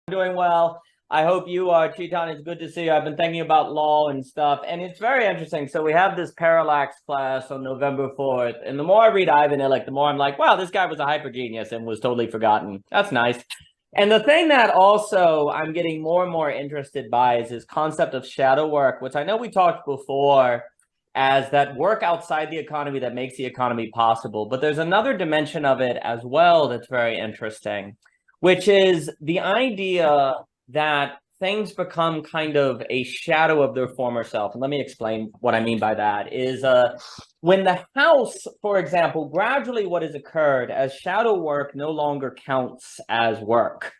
Doing well. I hope you are, Chetan. It's good to see you. I've been thinking about law and stuff, and it's very interesting. So we have this parallax class on November 4th, and the more I read Ivan Illich, the more I'm like, wow, this guy was a hyper genius and was totally forgotten. That's nice. And the thing that also I'm getting more and more interested by is this concept of shadow work, which I know we talked before as that work outside the economy that makes the economy possible. But there's another dimension of it as well that's very interesting, which is the idea that things become kind of a shadow of their former self. And let me explain what I mean by that is when the house, for example, gradually what has occurred as shadow work no longer counts as work.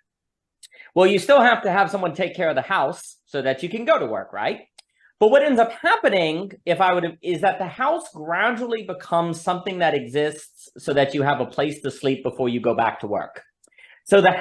Well, you still have to have someone take care of the house so that you can go to work, right? But what ends up happening, is that the house gradually becomes something that exists so that you have a place to sleep before you go back to work. So the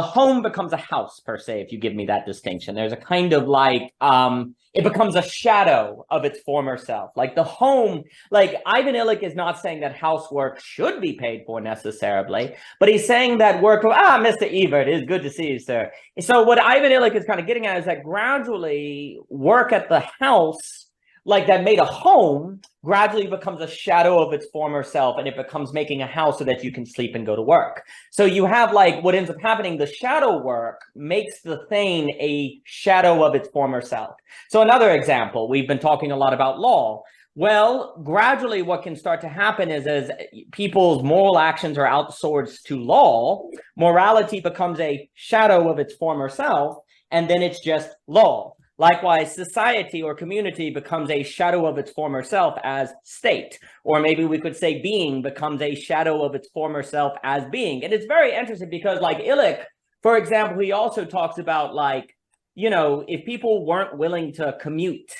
home becomes a house per se, if you give me that distinction. There's a kind of like, it becomes a shadow of its former self. Like the home, like Ivan Illich is not saying that housework should be paid for necessarily, but he's saying that work, Mr. Ebert, it's good to see you, sir. So what Ivan Illich is kind of getting at is that gradually work at the house, like that made a home, gradually becomes a shadow of its former self, and it becomes making a house so that you can sleep and go to work. So you have like what ends up happening, the shadow work makes the thing a shadow of its former self. So another example, we've been talking a lot about law. Well, gradually what can start to happen is as people's moral actions are outsourced to law, morality becomes a shadow of its former self, and then it's just law. Likewise, society or community becomes a shadow of its former self as state, or maybe we could say being becomes a shadow of its former self as being. And it's very interesting because like Illich, for example, he also talks about like, you know, if people weren't willing to commute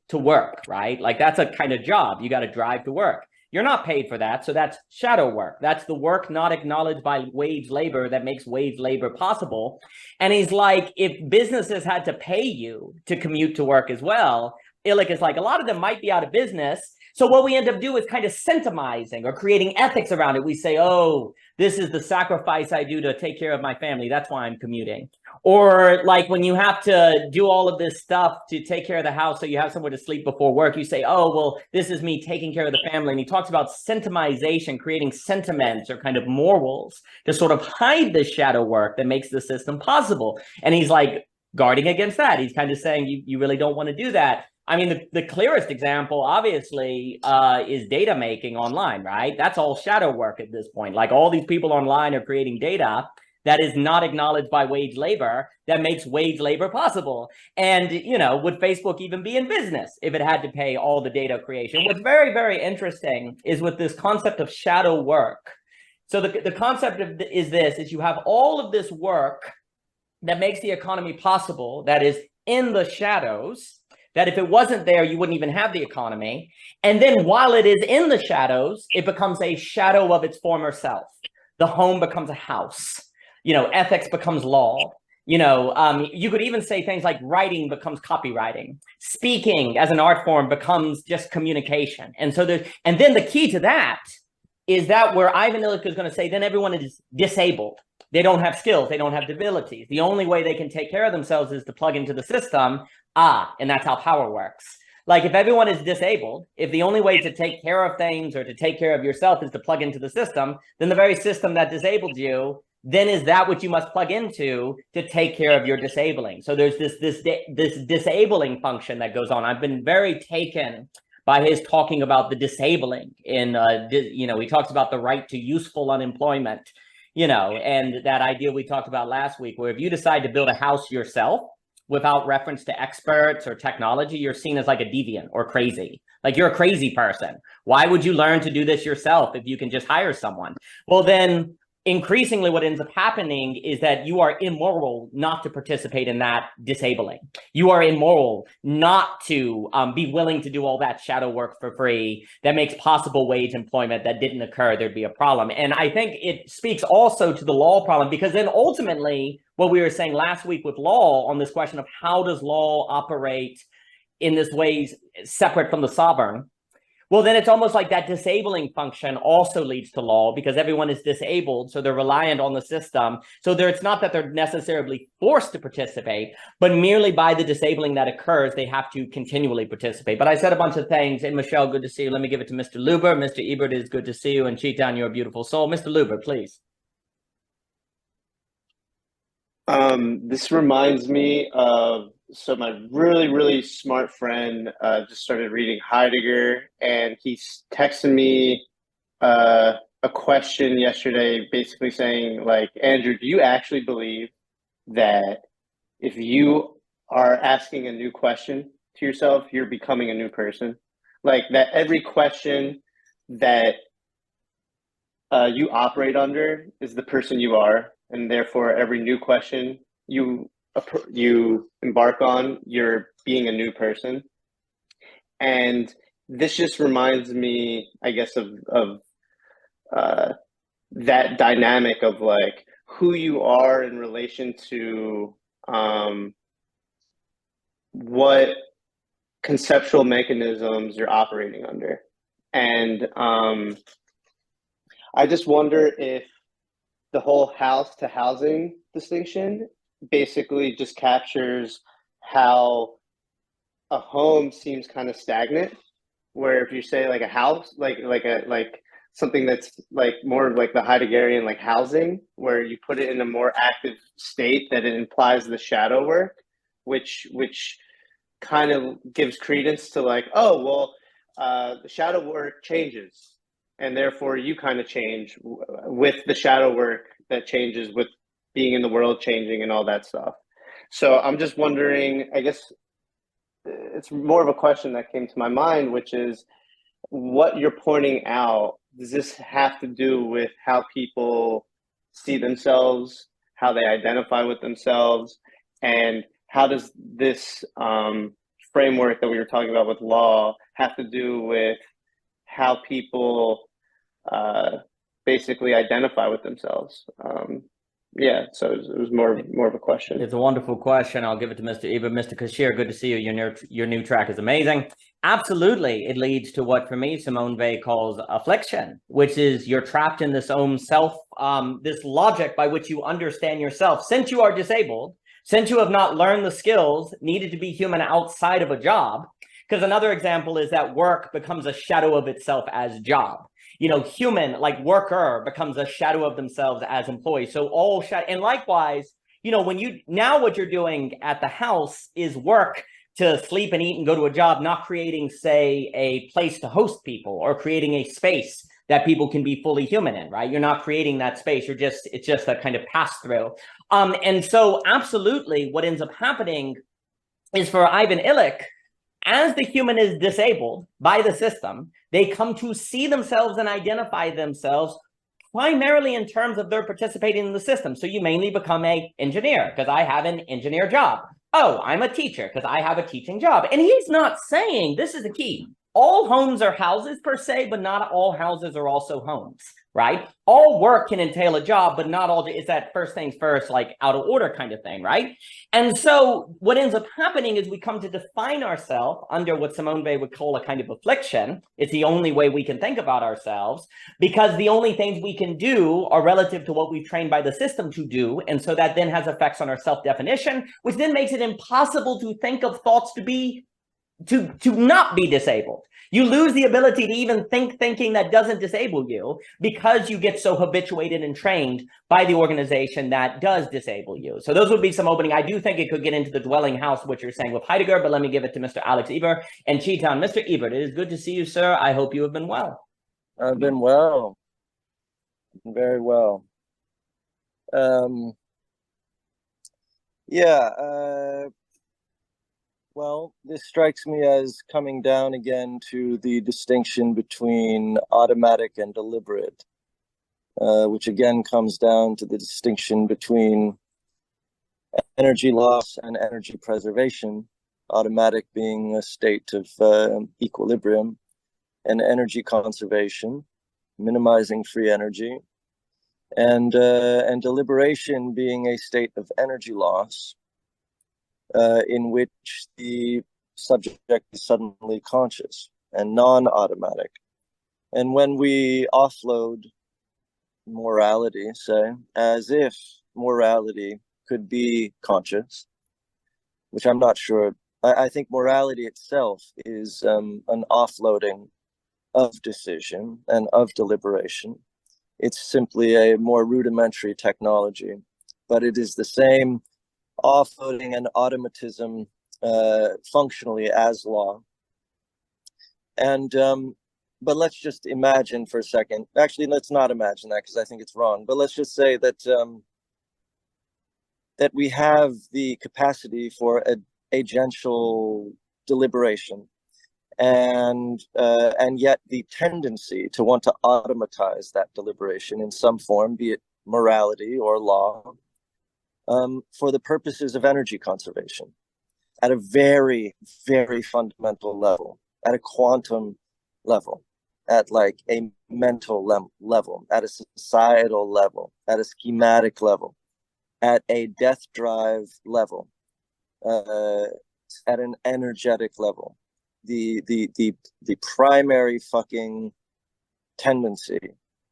to work, right? Like that's a kind of job. You got to drive to work. You're not paid for that. So that's shadow work. That's the work not acknowledged by wage labor that makes wage labor possible. And he's like, if businesses had to pay you to commute to work as well, Illich is like, a lot of them might be out of business. So what we end up doing is kind of symptomizing or creating ethics around it. We say, oh, this is the sacrifice I do to take care of my family. That's why I'm commuting. Or like when you have to do all of this stuff to take care of the house so you have somewhere to sleep before work, you say, oh, well, this is me taking care of the family. And he talks about symptomization, creating sentiments or kind of morals to sort of hide the shadow work that makes the system possible. And he's like guarding against that. He's kind of saying you really don't want to do that. I mean, the clearest example, obviously, is data making online, right? That's all shadow work at this point. Like all these people online are creating data that is not acknowledged by wage labor that makes wage labor possible. And, you know, would Facebook even be in business if it had to pay all the data creation? What's very, very interesting is with this concept of shadow work. So the concept of is you have all of this work that makes the economy possible that is in the shadows, that if it wasn't there, you wouldn't even have the economy. And then while it is in the shadows, it becomes a shadow of its former self. The home becomes a house. You know, ethics becomes law. You know, you could even say things like writing becomes copywriting. Speaking as an art form becomes just communication. And so and then the key to that is that where Ivan Illich is going to say, then everyone is disabled. They don't have skills. They don't have abilities. The only way they can take care of themselves is to plug into the system. And that's how power works. Like if everyone is disabled, if the only way to take care of things or to take care of yourself is to plug into the system, then the very system that disabled you, then is that what you must plug into to take care of your disabling. So there's this disabling function that goes on. I've been very taken by his talking about the disabling in, you know, he talks about the right to useful unemployment, you know, and that idea we talked about last week, where if you decide to build a house yourself without reference to experts or technology, you're seen as like a deviant or crazy. Like you're a crazy person. Why would you learn to do this yourself if you can just hire someone? Well, then increasingly what ends up happening is that you are immoral not to participate in that disabling. You are immoral not to be willing to do all that shadow work for free that makes possible wage employment that didn't occur. There'd be a problem. And I think it speaks also to the law problem, because then ultimately what we were saying last week with law on this question of how does law operate in this way separate from the sovereign, Well, then it's almost like that disabling function also leads to law because everyone is disabled, so they're reliant on the system. So it's not that they're necessarily forced to participate, but merely by the disabling that occurs, they have to continually participate. But I said a bunch of things. And Michelle, good to see you. Let me give it to Mr. Luber. Mr. Ebert, is good to see you. And Chetan, you're a beautiful soul. Mr. Luber, please. This reminds me of, so my really, really smart friend just started reading Heidegger, and he's texted me a question yesterday, basically saying, like, Andrew, do you actually believe that if you are asking a new question to yourself, you're becoming a new person? Like that every question that you operate under is the person you are, and therefore every new question you embark on, you're being a new person. And this just reminds me, I guess, of that dynamic of like who you are in relation to what conceptual mechanisms you're operating under. And I just wonder if the whole house to housing distinction basically just captures how a home seems kind of stagnant, where if you say like a house, like something that's like more like the Heideggerian like housing, where you put it in a more active state, that it implies the shadow work, which kind of gives credence to like, oh well, the shadow work changes, and therefore you kind of change with the shadow work that changes with being in the world changing and all that stuff. So I'm just wondering, I guess it's more of a question that came to my mind, which is what you're pointing out. Does this have to do with how people see themselves, how they identify with themselves, and how does this framework that we were talking about with law have to do with how people basically identify with themselves? Yeah, so it was more of a question. It's a wonderful question. I'll give it to Mr. Ebert. Mr. Kishere, good to see you. Your new track is amazing. Absolutely. It leads to what, for me, Simone Weil calls affliction, which is you're trapped in this own self, this logic by which you understand yourself. Since you are disabled, since you have not learned the skills needed to be human outside of a job, because another example is that work becomes a shadow of itself as job. You know, human, like worker, becomes a shadow of themselves as employees. So all shadow, and likewise, you know, when you, now what you're doing at the house is work to sleep and eat and go to a job, not creating, say, a place to host people or creating a space that people can be fully human in, right? You're not creating that space. It's just a kind of pass through. And so absolutely what ends up happening is for Ivan Illich, as the human is disabled by the system, they come to see themselves and identify themselves primarily in terms of their participating in the system. So you mainly become an engineer because I have an engineer job. Oh, I'm a teacher because I have a teaching job. And he's not saying, this is the key, all homes are houses per se, but not all houses are also homes, right? All work can entail a job, but not all, it's that first things first, like out of order kind of thing, right? And so what ends up happening is we come to define ourselves under what Simone Weil would call a kind of affliction. It's the only way we can think about ourselves because the only things we can do are relative to what we've trained by the system to do. And so that then has effects on our self-definition, which then makes it impossible to think of thoughts to not be disabled. You lose the ability to even thinking that doesn't disable you because you get so habituated and trained by the organization that does disable you. So those would be some opening. I do think it could get into the dwelling house, what you're saying with Heidegger, but let me give it to Mr. Alex Ebert and Chetan. Mr. Ebert, it is good to see you, sir. I hope you have been well. I've been well, very well. Well, this strikes me as coming down again to the distinction between automatic and deliberate, which again comes down to the distinction between energy loss and energy preservation, automatic being a state of equilibrium, and energy conservation, minimizing free energy, and deliberation being a state of energy loss, in which the subject is suddenly conscious. and non-automatic. And when we offload morality, say, as if morality could be conscious, which I'm not sure. I think morality itself is an offloading of decision and of deliberation. It's simply a more rudimentary technology, but it is the same offloading and automatism functionally as law. And but let's just imagine for a second. Actually, let's not imagine that because I think it's wrong. But let's just say that that we have the capacity for a agential deliberation, and yet the tendency to want to automatize that deliberation in some form, be it morality or law, for the purposes of energy conservation, at a very, very fundamental level, at a quantum level, at like a mental level, at a societal level, at a schematic level, at a death drive level, at an energetic level. The primary fucking tendency,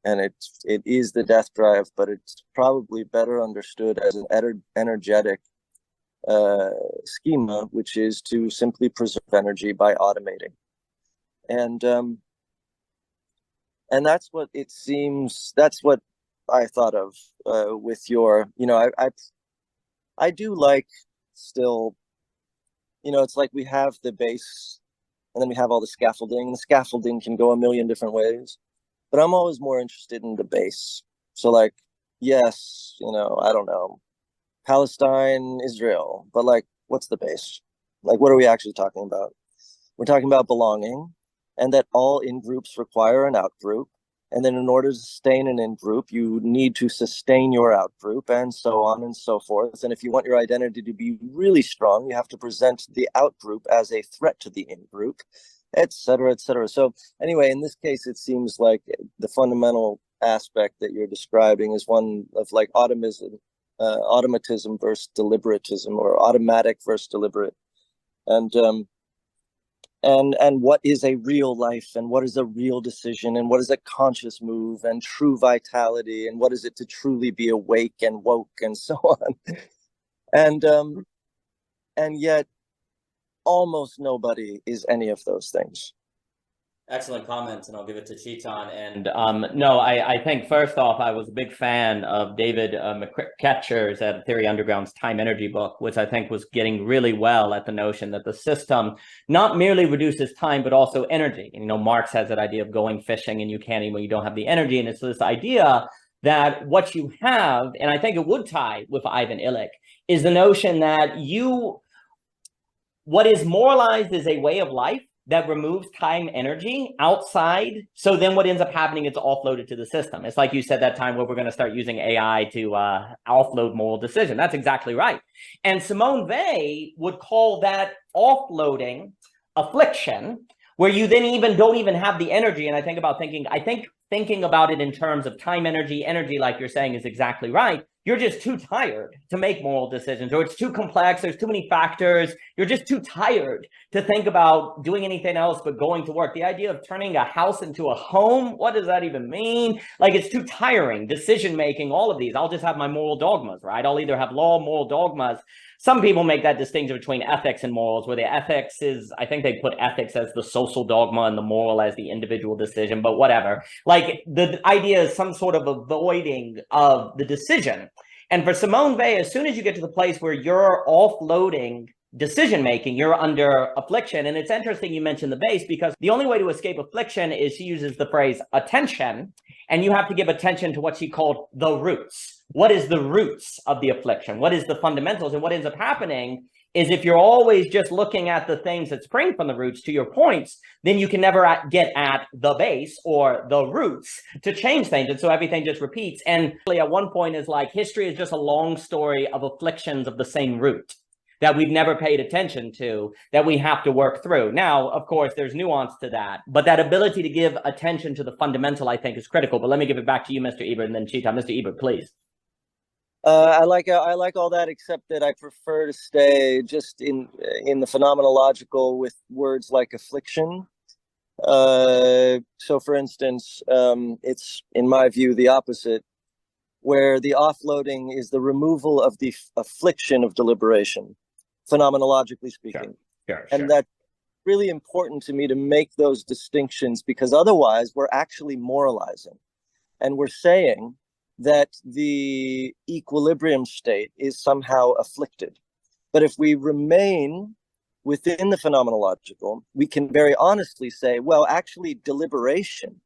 and it is the death drive, but it's probably better understood as an energetic schema, which is to simply preserve energy by automating. And that's what it seems, that's what I thought of with your, I do like still, it's like we have the base and then we have all the scaffolding. The scaffolding can go a million different ways, but I'm always more interested in the base. So like, yes, I don't know, Palestine, Israel, but like, what's the base? Like, what are we actually talking about? We're talking about belonging, and that all in-groups require an out-group. And then in order to sustain an in-group, you need to sustain your out-group, and so on and so forth. And if you want your identity to be really strong, you have to present the out-group as a threat to the in-group, et cetera, et cetera. So anyway, in this case, it seems like the fundamental aspect that you're describing is one of like automatism versus deliberatism, or automatic versus deliberate. And what is a real life, and what is a real decision, and what is a conscious move, and true vitality, and what is it to truly be awake and woke, and so on. And yet almost nobody is any of those things. Excellent comments, and I'll give it to Chetan. And no, I think first off, I was a big fan of David McCatcher's at Theory Underground's Time Energy book, which I think was getting really well at the notion that the system not merely reduces time, but also energy. And, Marx has that idea of going fishing and you can't even when you don't have the energy. And it's this idea that what you have, and I think it would tie with Ivan Illich, is the notion that what is moralized is a way of life that removes time energy outside. So then what ends up happening is offloaded to the system. It's like you said that time where we're going to start using AI to offload moral decision. That's exactly right. And Simone Weil would call that offloading affliction, where you then don't even have the energy. And I think thinking about it in terms of time energy, like you're saying, is exactly right. You're just too tired to make moral decisions, or it's too complex. There's too many factors. You're just too tired to think about doing anything else but going to work. The idea of turning a house into a home, what does that even mean? Like, it's too tiring. Decision making, all of these. I'll just have my moral dogmas, right? I'll either have law, moral dogmas. Some people make that distinction between ethics and morals, where the ethics is, I think they put ethics as the social dogma and the moral as the individual decision, but whatever. Like, the idea is some sort of avoiding of the decision. And for Simone Weil, as soon as you get to the place where you're offloading decision-making, you're under affliction. And it's interesting you mentioned the base, because the only way to escape affliction is she uses the phrase attention, and you have to give attention to what she called the roots. What is the roots of the affliction? What is the fundamentals? And what ends up happening is if you're always just looking at the things that spring from the roots, to your points, then you can never get at the base or the roots to change things. And so everything just repeats. And at one point is like, history is just a long story of afflictions of the same root that we've never paid attention to, that we have to work through. Now, of course, there's nuance to that, but that ability to give attention to the fundamental, I think, is critical. But let me give it back to you, Mr. Ebert, and then Chetan. Mr. Ebert, please. I like all that, except that I prefer to stay just in the phenomenological with words like affliction, So for instance, it's in my view the opposite, where the offloading is the removal of the affliction of deliberation, phenomenologically speaking. Sure. And that's really important to me to make those distinctions, because otherwise we're actually moralizing. And we're saying that the equilibrium state is somehow afflicted. But if we remain within the phenomenological, we can very honestly say, well, actually deliberation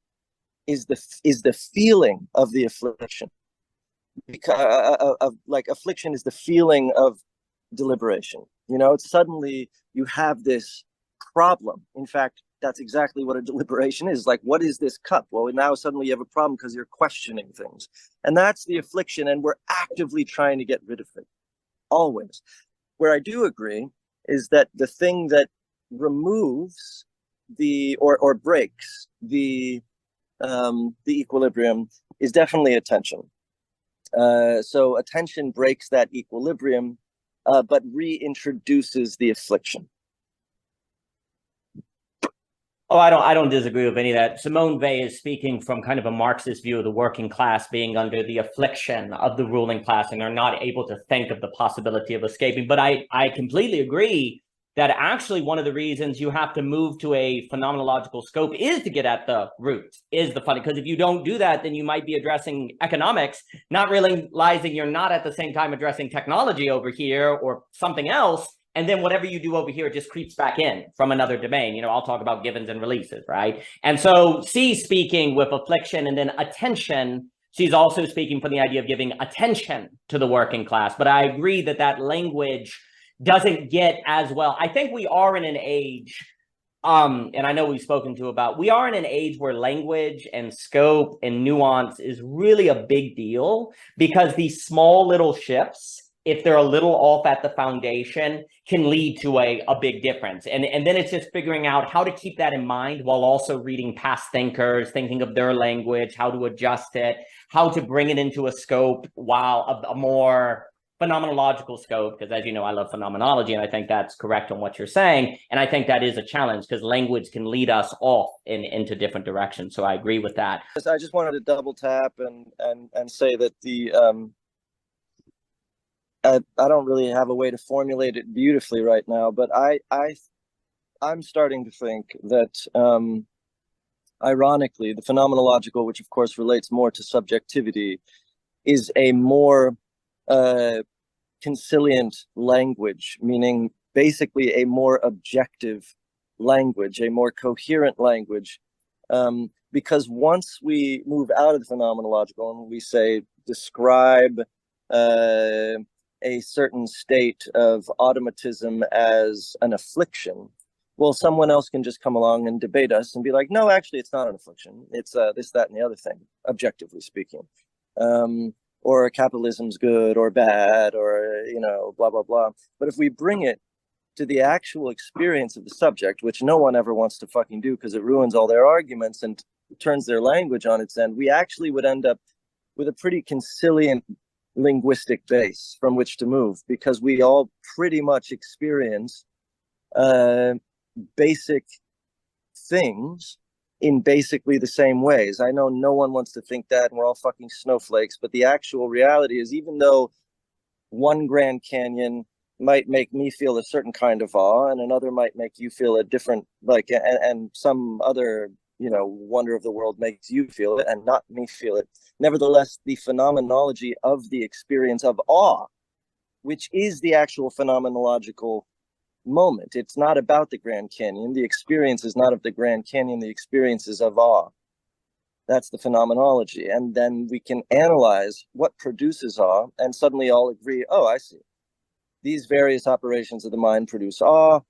is the feeling of the affliction. Because like affliction is the feeling of deliberation. You know, it's suddenly you have this problem. In fact, that's exactly what a deliberation is. Like, what is this cup? Well, now suddenly you have a problem because you're questioning things. And that's the affliction, and we're actively trying to get rid of it, always. Where I do agree is that the thing that removes the or breaks the equilibrium is definitely attention. So attention breaks that equilibrium, but reintroduces the affliction. Oh, I don't disagree with any of that. Simone Weil is speaking from kind of a Marxist view of the working class being under the affliction of the ruling class, and they're not able to think of the possibility of escaping. But I completely agree that actually one of the reasons you have to move to a phenomenological scope is to get at the root, is the funny, because if you don't do that, then you might be addressing economics, not realizing you're not at the same time addressing technology over here or something else. And then whatever you do over here just creeps back in from another domain. You know, I'll talk about givens and releases, right? And so C's speaking with affliction and then attention. She's also speaking from the idea of giving attention to the working class. But I agree that that language doesn't get as well. I think we are in an age, and I know we've spoken to about, we are in an age where language and scope and nuance is really a big deal, because these small little shifts, if they're a little off at the foundation, can lead to a big difference. And then it's just figuring out how to keep that in mind while also reading past thinkers, thinking of their language, how to adjust it, how to bring it into a scope while a more phenomenological scope, because as you know, I love phenomenology, and I think that's correct on what you're saying. And I think that is a challenge, because language can lead us off into different directions. So I agree with that. I just wanted to double tap and say that the I don't really have a way to formulate it beautifully right now, but I'm starting to think that ironically, the phenomenological, which of course relates more to subjectivity, is a more consilient language, meaning basically a more objective language, a more coherent language. Because once we move out of the phenomenological and we say describe a certain state of automatism as an affliction, well, someone else can just come along and debate us and be like, no, actually, it's not an affliction. It's this, that, and the other thing, objectively speaking. Or capitalism's good or bad, or, you know, blah, blah, blah. But if we bring it to the actual experience of the subject, which no one ever wants to fucking do because it ruins all their arguments and turns their language on its end, we actually would end up with a pretty consilient linguistic base from which to move, because we all pretty much experience basic things in basically the same ways. I know no one wants to think that, and we're all fucking snowflakes, but the actual reality is, even though one Grand Canyon might make me feel a certain kind of awe, and another might make you feel a different, like, and some other, you know, wonder of the world makes you feel it and not me feel it. Nevertheless, the phenomenology of the experience of awe, which is the actual phenomenological moment. It's not about the Grand Canyon. The experience is not of the Grand Canyon. The experience is of awe. That's the phenomenology. And then we can analyze what produces awe, and suddenly all agree, oh, I see. These various operations of the mind produce awe.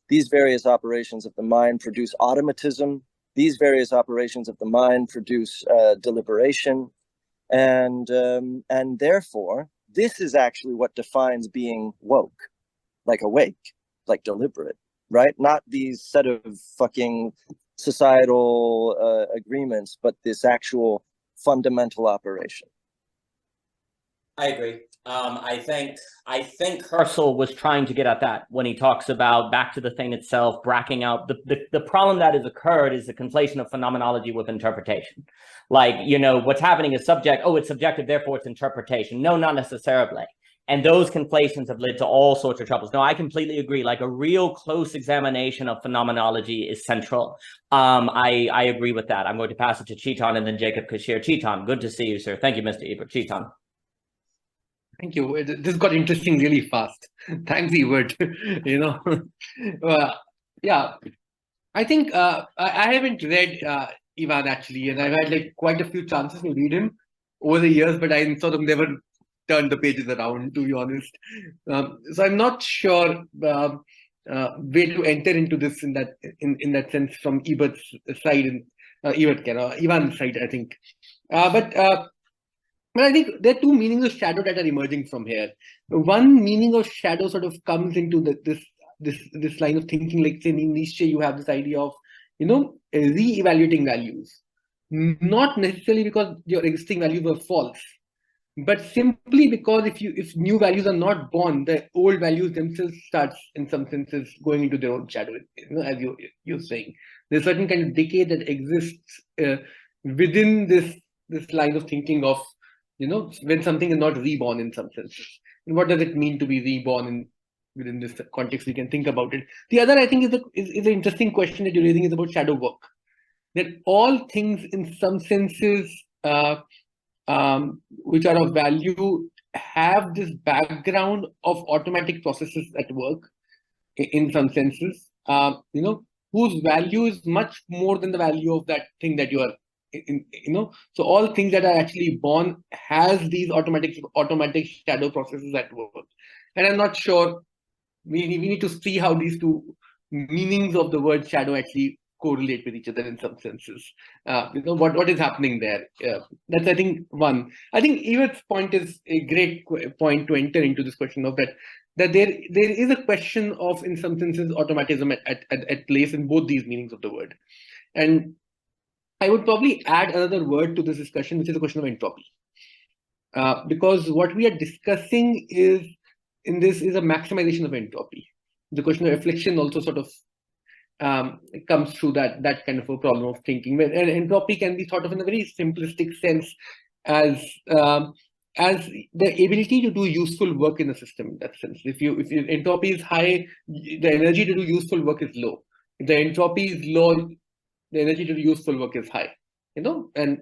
These various operations of the mind produce automatism. These various operations of the mind produce deliberation. And therefore, this is actually what defines being woke, like awake, like deliberate, right? Not these set of fucking societal agreements, but this actual fundamental operation. I agree. I think Husserl was trying to get at that when he talks about back to the thing itself, bracking out the problem that has occurred is the conflation of phenomenology with interpretation. Like, what's happening is subject, oh, it's subjective, therefore it's interpretation. No, not necessarily. And those conflations have led to all sorts of troubles. No, I completely agree. Like a real close examination of phenomenology is central. I agree with that. I'm going to pass it to Chetan and then Jacob Kishere. Chetan, good to see you, sir. Thank you, Mr. Ebert. Chetan. Thank you. This got interesting really fast. Thanks, Ebert. Yeah, I think I haven't read Ivan actually, and I've had like quite a few chances to read him over the years, but I sort of never turned the pages around, to be honest. So I'm not sure where to enter into this in that sense from Ebert's side and Ivan's side, I think. But I think there are two meanings of shadow that are emerging from here. One meaning of shadow sort of comes into this line of thinking, like say in Nietzsche, you have this idea of, re-evaluating values, not necessarily because your existing values were false, but simply because if new values are not born, the old values themselves starts in some senses going into their own shadow. As you're saying, there's a certain kind of decay that exists within this line of thinking of, when something is not reborn in some senses. And what does it mean to be reborn within this context? We can think about it. The other, I think, is an interesting question that you're raising is about shadow work. That all things in some senses which are of value have this background of automatic processes at work in some senses, whose value is much more than the value of that thing that you are so all things that are actually born has these automatic shadow processes at work. And I'm not sure, we need to see how these two meanings of the word shadow actually correlate with each other in some senses. What is happening there? That's, I think, one. I think Ebert's point is a great point to enter into this question of that there is a question of, in some senses, automatism at place in both these meanings of the word. And I would probably add another word to this discussion, which is the question of entropy. Because what we are discussing is a maximization of entropy. The question of affliction also sort of comes through that kind of a problem of thinking. And entropy can be thought of in a very simplistic sense as the ability to do useful work in a system in that sense. If entropy is high, the energy to do useful work is low. If the entropy is low, the energy to do useful work is high, and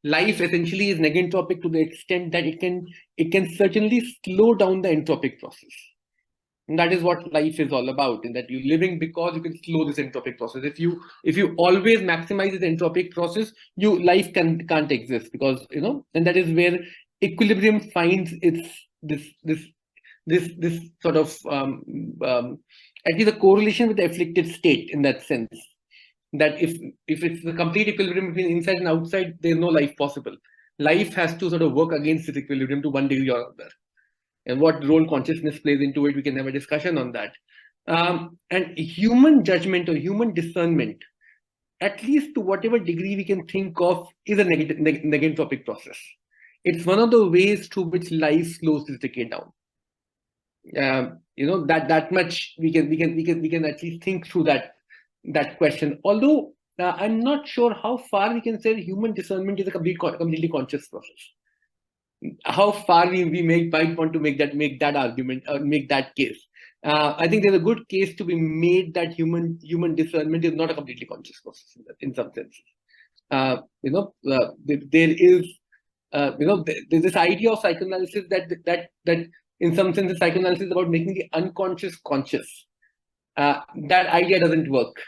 life essentially is negentropic to the extent that it can certainly slow down the entropic process. And that is what life is all about, in that you're living because you can slow this entropic process. If you always maximize the entropic process, life can't exist, because and that is where equilibrium finds its this sort of actually the correlation with the afflicted state, in that sense. That if it's the complete equilibrium between inside and outside, there's no life possible. Life has to sort of work against this equilibrium to one degree or another. And what role consciousness plays into it, we can have a discussion on that. And human judgment or human discernment, at least to whatever degree we can think of, is a negentropic process. It's one of the ways through which life slows this decay down. That much we can at least think through that question. Although I'm not sure how far we can say human discernment is a completely conscious process. How far we might want to make that argument or make that case. I think there's a good case to be made that human discernment is not a completely conscious process in some sense. There is there's this idea of psychoanalysis that in some sense psychoanalysis is about making the unconscious conscious. That idea doesn't work.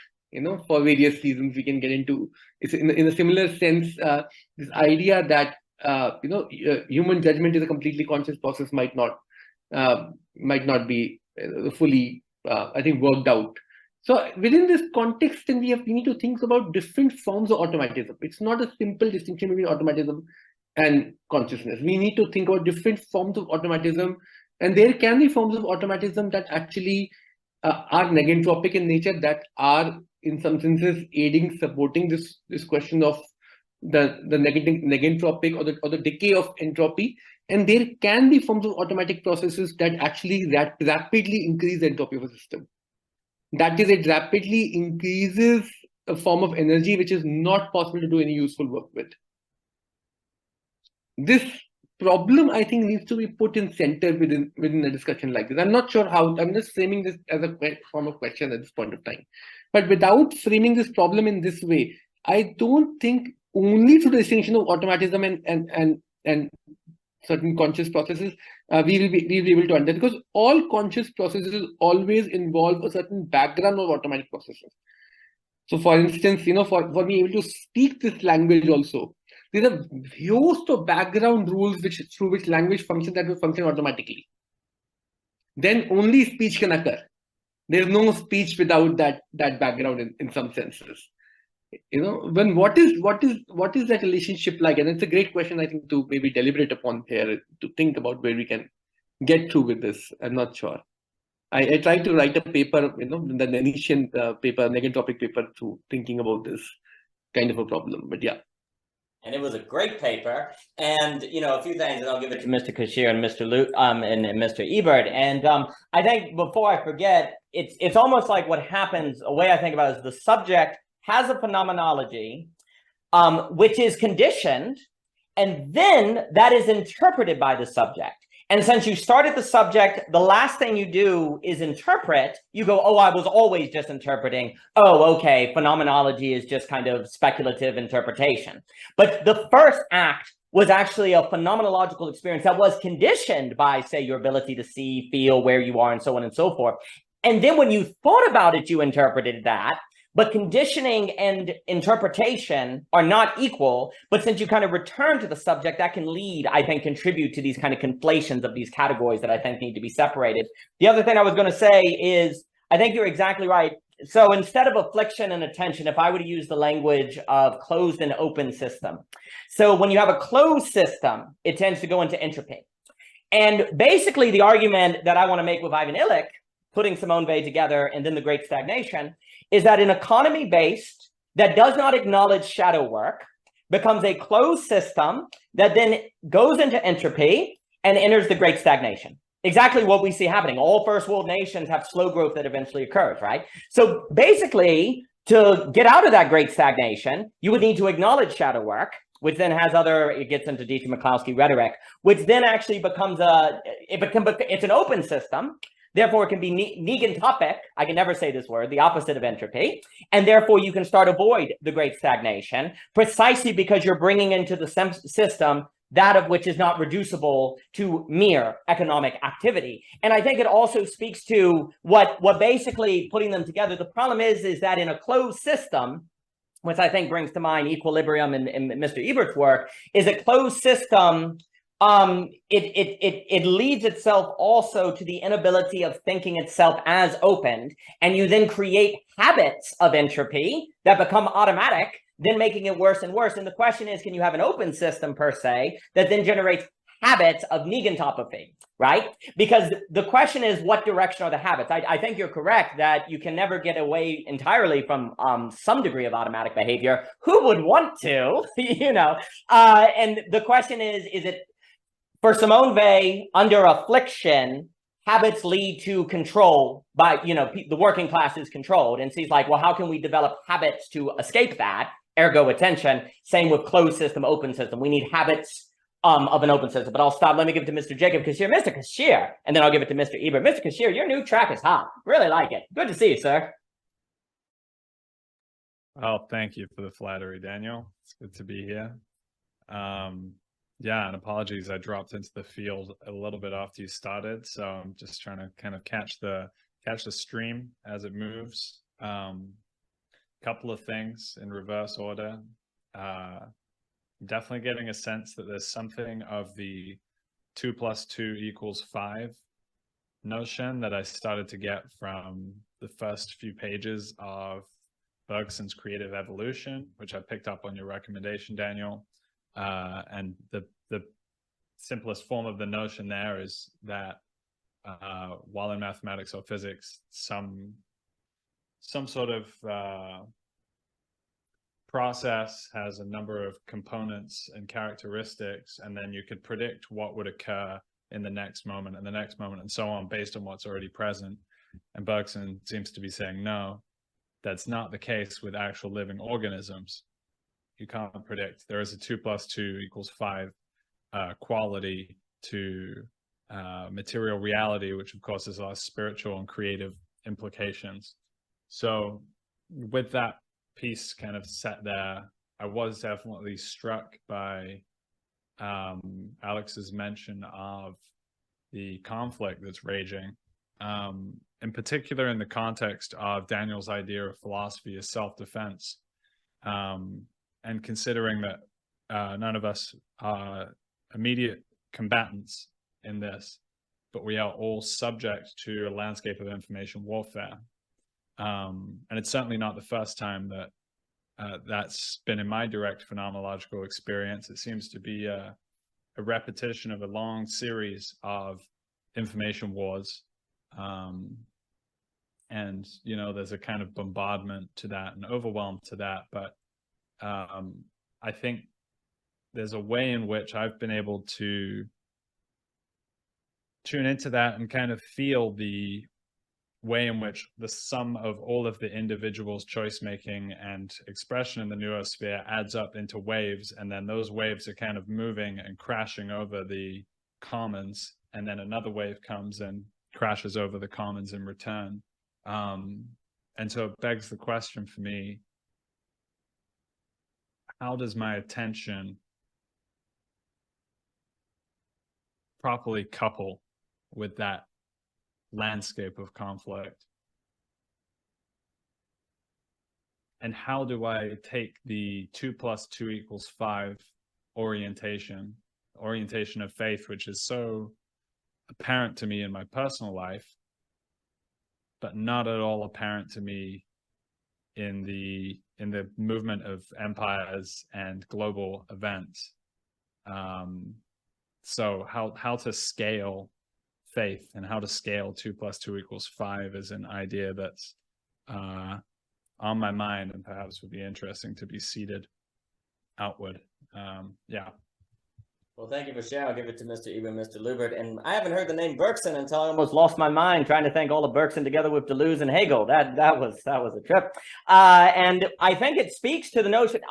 For various reasons we can get into. It's in a similar sense, this idea that human judgment is a completely conscious process might not be fully, I think, worked out. So within this context, then we need to think about different forms of automatism. It's not a simple distinction between automatism and consciousness. We need to think about different forms of automatism, and there can be forms of automatism that actually are negentropic in nature, that are in some senses supporting this question of the negentropic or the decay of entropy. And there can be forms of automatic processes that actually rapidly increase the entropy of a system. That is, it rapidly increases a form of energy which is not possible to do any useful work with. This problem, I think, needs to be put in center within a discussion like this. I'm not sure how. I'm just framing this as a form of question at this point of time. But without framing this problem in this way, I don't think only through the distinction of automatism and certain conscious processes we will be able to understand, because all conscious processes always involve a certain background of automatic processes. So, for instance, for being able to speak this language also, there's a host of background rules through which language functions that will function automatically. Then only speech can occur. There's no speech without that background in some senses. When what is that relationship like? And it's a great question, I think, to maybe deliberate upon here, to think about where we can get through with this. I'm not sure. I tried to write a paper, the Venetian paper, Negentropic paper, through thinking about this kind of a problem. But yeah. And it was a great paper. And, a few things, and I'll give it to Mr. Kishere and Mr. and Mr. Ebert. And I think before I forget, it's almost like what happens, a way I think about it is the subject has a phenomenology, which is conditioned, and then that is interpreted by the subject. And since you started the subject, the last thing you do is interpret. You go, oh, I was always just interpreting. Oh, okay, phenomenology is just kind of speculative interpretation. But the first act was actually a phenomenological experience that was conditioned by, say, your ability to see, feel, where you are, and so on and so forth. And then when you thought about it, you interpreted that. But conditioning and interpretation are not equal. But since you kind of return to the subject, that can lead, I think, contribute to these kind of conflations of these categories that I think need to be separated. The other thing I was going to say is, I think you're exactly right. So instead of affliction and attention, if I were to use the language of closed and open system. So when you have a closed system, it tends to go into entropy. And basically the argument that I want to make with Ivan Illich, putting Simone Weil together and then the Great Stagnation, is that an economy-based that does not acknowledge shadow work becomes a closed system that then goes into entropy and enters the Great Stagnation. Exactly what we see happening. All first world nations have slow growth that eventually occurs, right? So basically, to get out of that Great Stagnation, you would need to acknowledge shadow work, which then has it gets into Dietrich McCloskey rhetoric, which then actually becomes it's an open system. Therefore, it can be negentopic. I can never say this word, the opposite of entropy. And therefore, you can start avoid the Great Stagnation precisely because you're bringing into the system that of which is not reducible to mere economic activity. And I think it also speaks to what basically putting them together. The problem is that in a closed system, which I think brings to mind equilibrium in Mr. Ebert's work, is a closed system. It leads itself also to the inability of thinking itself as opened, and you then create habits of entropy that become automatic, then making it worse and worse. And the question is, can you have an open system per se that then generates habits of negentopy, right? Because the question is, what direction are the habits? I think you're correct that you can never get away entirely from some degree of automatic behavior. Who would want to, and the question is it, for Simone Weil, under affliction, habits lead to control by, the working class is controlled. And she's like, well, how can we develop habits to escape that? Ergo attention. Same with closed system, open system. We need habits of an open system. But I'll stop. Let me give it to Mr. Jacob Kishere. Mr. Kishere, and then I'll give it to Mr. Ebert. Mr. Kishere, your new track is hot. Really like it. Good to see you, sir. Oh, thank you for the flattery, Daniel. It's good to be here. Yeah, and apologies, I dropped into the field a little bit after you started, so I'm just trying to kind of catch the stream as it moves. Couple of things in reverse order. Definitely getting a sense that there's something of the 2 + 2 = 5 notion that I started to get from the first few pages of Bergson's Creative Evolution, which I picked up on your recommendation, Daniel. And the simplest form of the notion there is that while in mathematics or physics, some sort of process has a number of components and characteristics, and then you could predict what would occur in the next moment and the next moment and so on based on what's already present. And Bergson seems to be saying, no, that's not the case with actual living organisms. You can't predict. There is a 2 + 2 = 5 quality to material reality, which of course has a lot of spiritual and creative implications. So with that piece kind of set there, I was definitely struck by Alex's mention of the conflict that's raging, in particular in the context of Daniel's idea of philosophy as self-defense, and considering that none of us are immediate combatants in this, but we are all subject to a landscape of information warfare. And it's certainly not the first time that that's been in my direct phenomenological experience. It seems to be a repetition of a long series of information wars. And, you know, there's a kind of bombardment to that and overwhelm to that. But I think there's a way in which I've been able to tune into that and kind of feel the way in which the sum of all of the individual's choice making and expression in the noosphere adds up into waves, and then those waves are kind of moving and crashing over the commons, and then another wave comes and crashes over the commons in return. And so it begs the question for me, how does my attention properly couple with that landscape of conflict? And how do I take the 2 + 2 = 5 orientation of faith, which is so apparent to me in my personal life, but not at all apparent to me in the movement of empires and global events. So how to scale faith and how to scale 2 + 2 = 5 is an idea that's on my mind and perhaps would be interesting to be seeded outward. Yeah. Well, thank you for sharing. I'll give it to Mr. Ebert and Mr. Lubert. And I haven't heard the name Bergson until I almost lost my mind trying to think all of Bergson together with Deleuze and Hegel. That was a trip. And I think it speaks to the notion,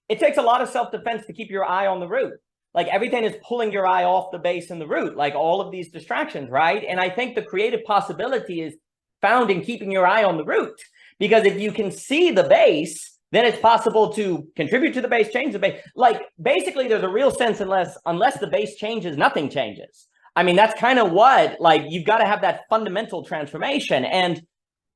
it takes a lot of self-defense to keep your eye on the root. Like everything is pulling your eye off the base and the root, like all of these distractions, right? And I think the creative possibility is found in keeping your eye on the root. Because if you can see the base, then it's possible to contribute to the base, change the base. Like basically there's a real sense unless the base changes, nothing changes. I mean, that's kind of what, like you've got to have that fundamental transformation. And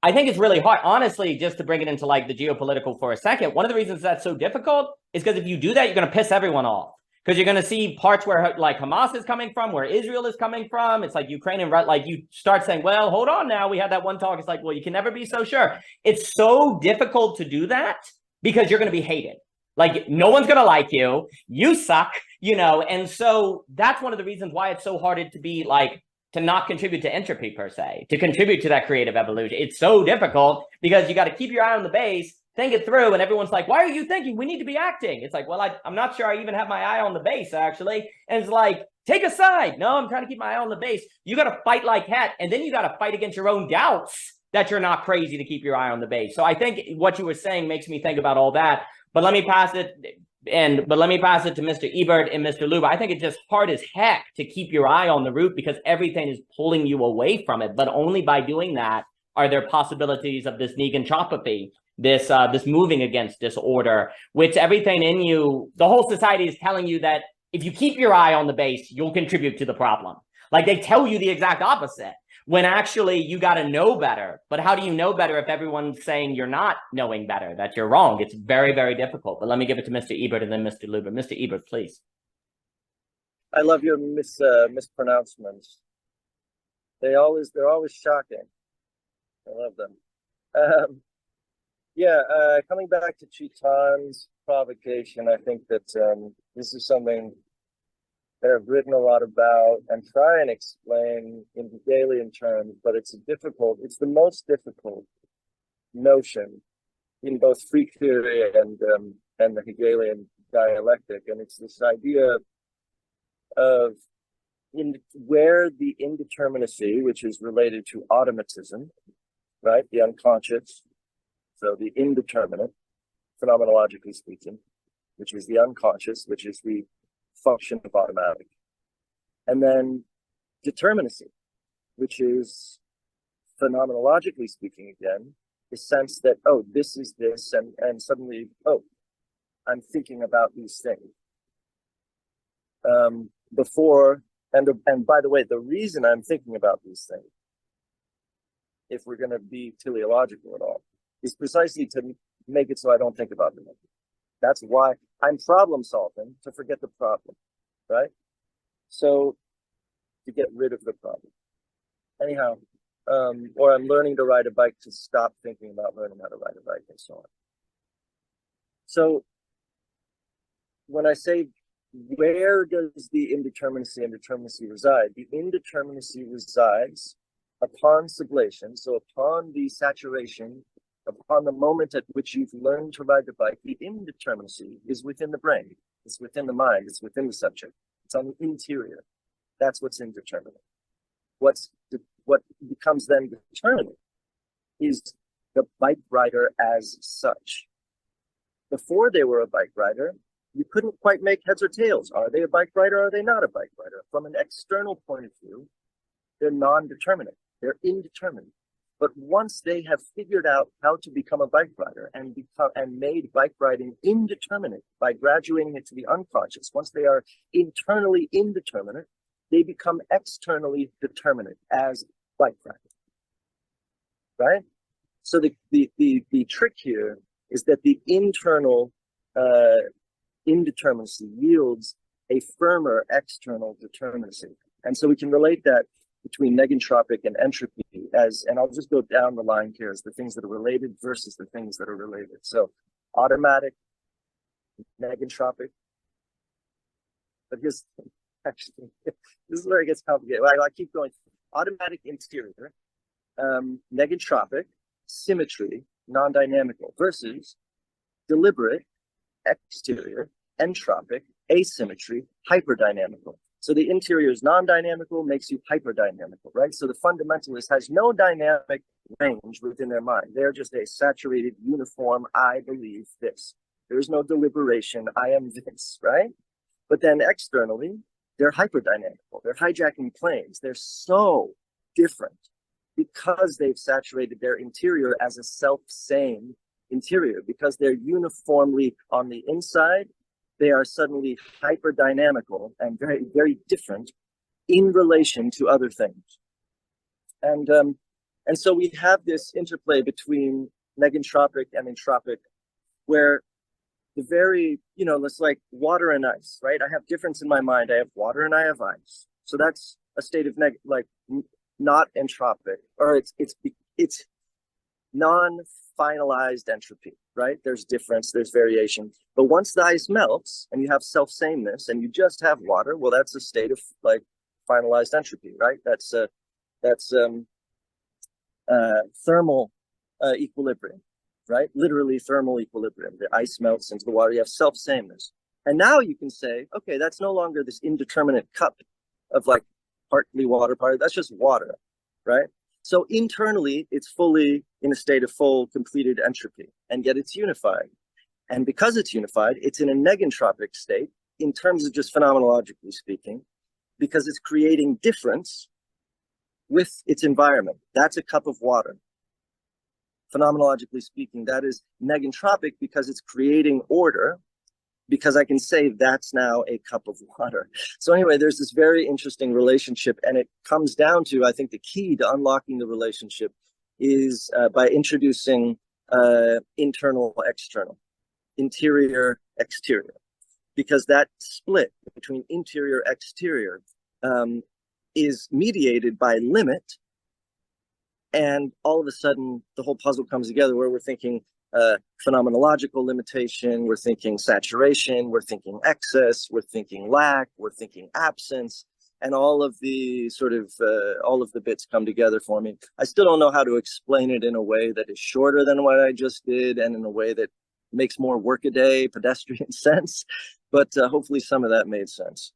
I think it's really hard, honestly, just to bring it into like the geopolitical for a second. One of the reasons that's so difficult is because if you do that, you're going to piss everyone off. Because you're going to see parts where like Hamas is coming from, where Israel is coming from. It's like Ukraine and like you start saying, well, hold on now. We had that one talk. It's like, well, you can never be so sure. It's so difficult to do that because you're going to be hated. Like no one's going to like you. You suck, you know. And so that's one of the reasons why it's so hard to be like, to not contribute to entropy per se, to contribute to that creative evolution. It's so difficult because you got to keep your eye on the base, think it through, and everyone's like, why are you thinking? We need to be acting. It's like, well, I'm not sure I even have my eye on the base, actually. And it's like, take a side. No, I'm trying to keep my eye on the base. You got to fight like heck, and then you got to fight against your own doubts that you're not crazy to keep your eye on the base. So I think what you were saying makes me think about all that. But let me pass it to Mr. Ebert and Mr. Luba. I think it's just hard as heck to keep your eye on the root because everything is pulling you away from it. But only by doing that are there possibilities of this negentropy, this moving against disorder, which everything in you, the whole society is telling you that if you keep your eye on the base, you'll contribute to the problem. Like they tell you the exact opposite, when actually you got to know better. But how do you know better if everyone's saying you're not knowing better, that you're wrong? It's very, very difficult. But let me give it to Mr. Ebert and then Mr. Luber. Mr. Ebert, please. I love your mispronouncements. They're always shocking. I love them. Coming back to Chitan's provocation, I think that this is something that I've written a lot about and try and explain in Hegelian terms, but it's the most difficult notion in both free theory and and the Hegelian dialectic. And it's this idea of where the indeterminacy, which is related to automatism, right? The unconscious. So the indeterminate, phenomenologically speaking, which is the unconscious, which is the function of automatic. And then determinacy, which is phenomenologically speaking again, the sense that, oh, this is this, and suddenly, oh, I'm thinking about these things. Before, and by the way, the reason I'm thinking about these things, if we're going to be teleological at all, is precisely to make it so I don't think about them. That's why I'm problem solving to forget the problem, right? So to get rid of the problem. Anyhow, or I'm learning to ride a bike to stop thinking about learning how to ride a bike and so on. So when I say, where does the indeterminacy and determinacy reside? The indeterminacy resides upon sublation, so upon the saturation, upon the moment at which you've learned to ride the bike. The indeterminacy is within the brain, it's within the mind, it's within the subject, it's on the interior. That's what's indeterminate. What becomes then determinate is the bike rider as such. Before they were a bike rider, you couldn't quite make heads or tails. Are they a bike rider? Or are they not a bike rider? From an external point of view, they're non-determinate. They're indeterminate. But once they have figured out how to become a bike rider and made bike riding indeterminate by graduating it to the unconscious, once they are internally indeterminate, they become externally determinate as bike riders. Right? So the trick here is that the internal indeterminacy yields a firmer external determinacy. And so we can relate that between negentropic and entropy as, and I'll just go down the line here as the things that are related versus the things that are related. So automatic, negentropic. But here's, actually, this is where it gets complicated. I keep going. Automatic interior, negentropic, symmetry, non-dynamical, versus deliberate, exterior, entropic, asymmetry, hyperdynamical. So the interior is non-dynamical, makes you hyperdynamical, right? So the fundamentalist has no dynamic range within their mind. They're just a saturated, uniform, I believe this. There is no deliberation, I am this, right? But then externally, they're hyperdynamical. They're hijacking planes. They're so different because they've saturated their interior as a self-same interior, because they're uniformly on the inside. They are suddenly hyper-dynamical and very, very different in relation to other things. And so we have this interplay between negentropic and entropic, where the very, it's like water and ice, right? I have difference in my mind. I have water and I have ice. So that's a state of not entropic, or it's non-finalized entropy, right? There's difference, there's variation. But once the ice melts and you have self-sameness and you just have water, well, that's a state of finalized entropy, right? That's thermal equilibrium, right? Literally thermal equilibrium. The ice melts into the water, you have self-sameness. And now you can say, okay, that's no longer this indeterminate cup of partly water, that's just water, right? So internally, it's fully in a state of full completed entropy, and yet it's unified. And because it's unified, it's in a negentropic state in terms of just phenomenologically speaking, because it's creating difference with its environment. That's a cup of water. Phenomenologically speaking, that is negentropic because it's creating order, because I can say that's now a cup of water. So anyway, there's this very interesting relationship, and it comes down to, I think the key to unlocking the relationship is by introducing internal, external, interior, exterior, because that split between interior, exterior is mediated by limit. And all of a sudden, the whole puzzle comes together where we're thinking phenomenological limitation, we're thinking saturation, we're thinking excess, we're thinking lack, we're thinking absence, and all of the all of the bits come together for me. I still don't know how to explain it in a way that is shorter than what I just did, and in a way that makes more workaday pedestrian sense, but hopefully some of that made sense.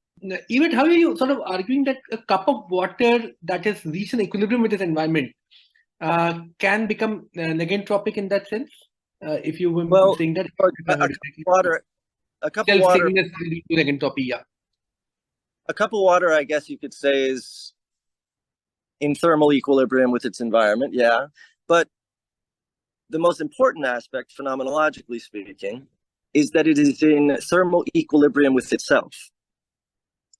Even how are you sort of arguing that a cup of water that has reached an equilibrium with its environment can become negentropic in that sense? If you were saying that, a cup of water, negentropy, yeah. A cup of water, I guess you could say, is in thermal equilibrium with its environment, yeah. But the most important aspect, phenomenologically speaking, is that it is in thermal equilibrium with itself.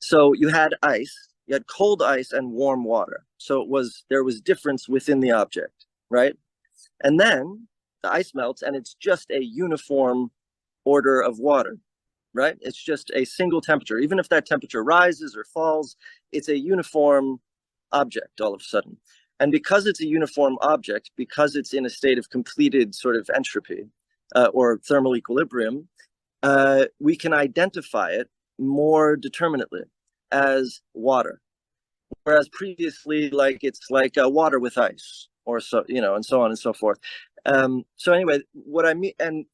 So you had ice, you had cold ice and warm water. So there was difference within the object, right? And then the ice melts and it's just a uniform order of water, right? It's just a single temperature. Even if that temperature rises or falls, it's a uniform object all of a sudden. And because it's a uniform object, because it's in a state of completed sort of entropy or thermal equilibrium, we can identify it more determinately as water. Whereas previously, like it's like water with ice, or so, you know, and so on and so forth. So anyway, what I mean, and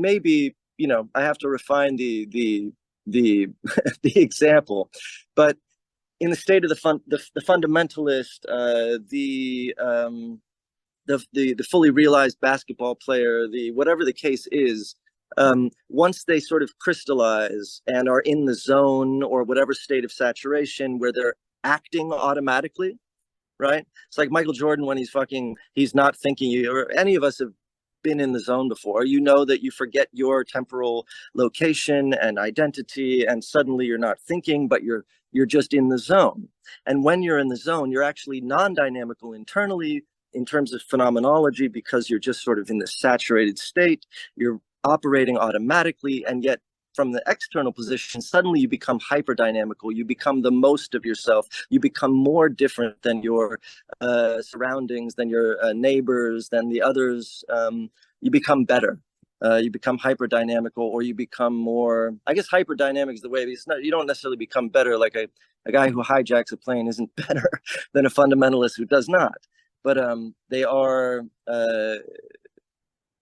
maybe, you know, I have to refine the the example, but in the state of the fundamentalist, the fully realized basketball player, the whatever the case is, once they sort of crystallize and are in the zone or whatever state of saturation where they're acting automatically, right? It's like Michael Jordan when he's not thinking, or any of us have been in the zone before. You know that you forget your temporal location and identity, and suddenly you're not thinking, but you're just in the zone. And when you're in the zone, you're actually non-dynamical internally in terms of phenomenology, because you're just sort of in this saturated state. You're operating automatically, and yet from the external position, suddenly you become hyperdynamical. You become the most of yourself. You become more different than your surroundings, than your neighbors, than the others. You become better. You become hyperdynamical, or you become more, I guess hyperdynamic is the way, it's not, you don't necessarily become better. Like a guy who hijacks a plane isn't better than a fundamentalist who does not. But they are,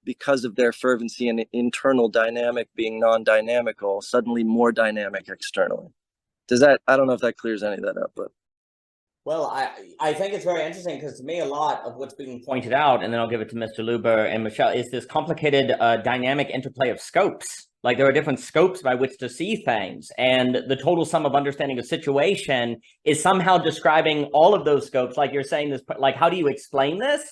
because of their fervency and internal dynamic being non-dynamical, suddenly more dynamic externally. I don't know if that clears any of that up, but. Well, I think it's very interesting, because to me, a lot of what's being pointed out, and then I'll give it to Mr. Luber and Michelle, is this complicated dynamic interplay of scopes. Like there are different scopes by which to see things, and the total sum of understanding a situation is somehow describing all of those scopes. Like you're saying this, like, how do you explain this?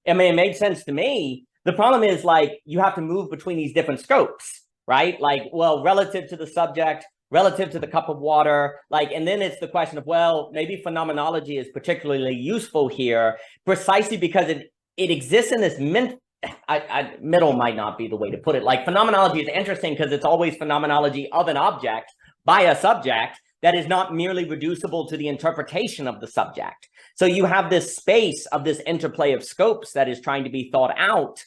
I mean, it made sense to me. The problem is, like, you have to move between these different scopes, right? Like, well, relative to the subject, relative to the cup of water, like, and then it's the question of, well, maybe phenomenology is particularly useful here precisely because it exists in this middle might not be the way to put it. Like, phenomenology is interesting because it's always phenomenology of an object by a subject that is not merely reducible to the interpretation of the subject. So you have this space of this interplay of scopes that is trying to be thought out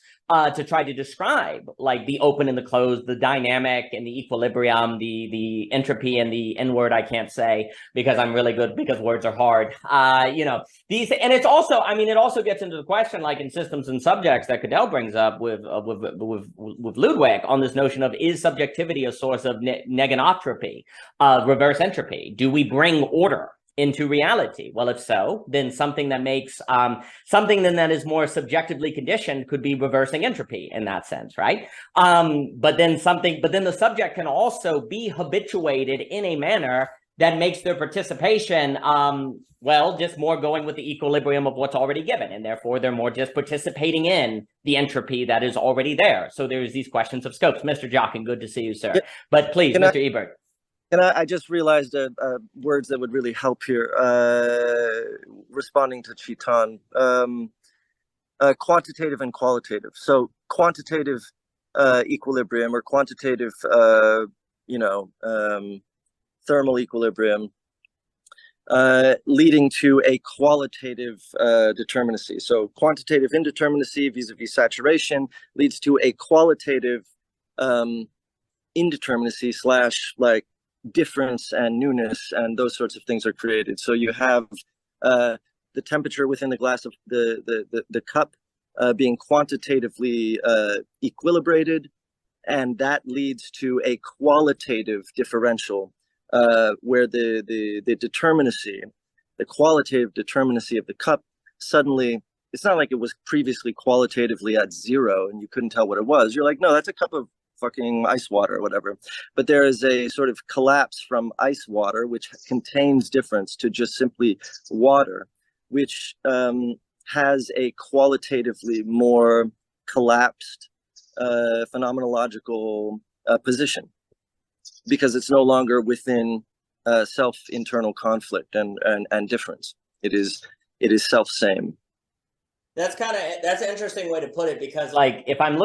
to try to describe, like, the open and the closed, the dynamic and the equilibrium, the entropy and the N-word I can't say because I'm really good, because words are hard. You know, these, and it's also, I mean, it also gets into the question, like in systems and subjects that Cadell brings up with Ludwig on this notion of, is subjectivity a source of negentropy, reverse entropy? Do we bring order into reality? Well, if so, then something that makes something then that is more subjectively conditioned could be reversing entropy in that sense, right? But then the subject can also be habituated in a manner that makes their participation well, just more going with the equilibrium of what's already given, and therefore they're more just participating in the entropy that is already there. So there's these questions of scopes. Mr. Jockin, good to see you, sir. But please, Mr. Ebert. And I just realized words that would really help here, responding to Chitan, quantitative and qualitative. So quantitative equilibrium, or quantitative, thermal equilibrium, leading to a qualitative determinacy. So quantitative indeterminacy vis-a-vis saturation leads to a qualitative indeterminacy / like difference and newness, and those sorts of things are created. So you have the temperature within the glass of the cup being quantitatively equilibrated, and that leads to a qualitative differential where the determinacy, the qualitative determinacy of the cup suddenly, it's not like it was previously qualitatively at 0 and you couldn't tell what it was. You're like, no, that's a cup of fucking ice water or whatever. But there is a sort of collapse from ice water, which contains difference, to just simply water, which has a qualitatively more collapsed phenomenological position, because it's no longer within self-internal conflict and difference. It is self-same. That's an interesting way to put it, because like if I'm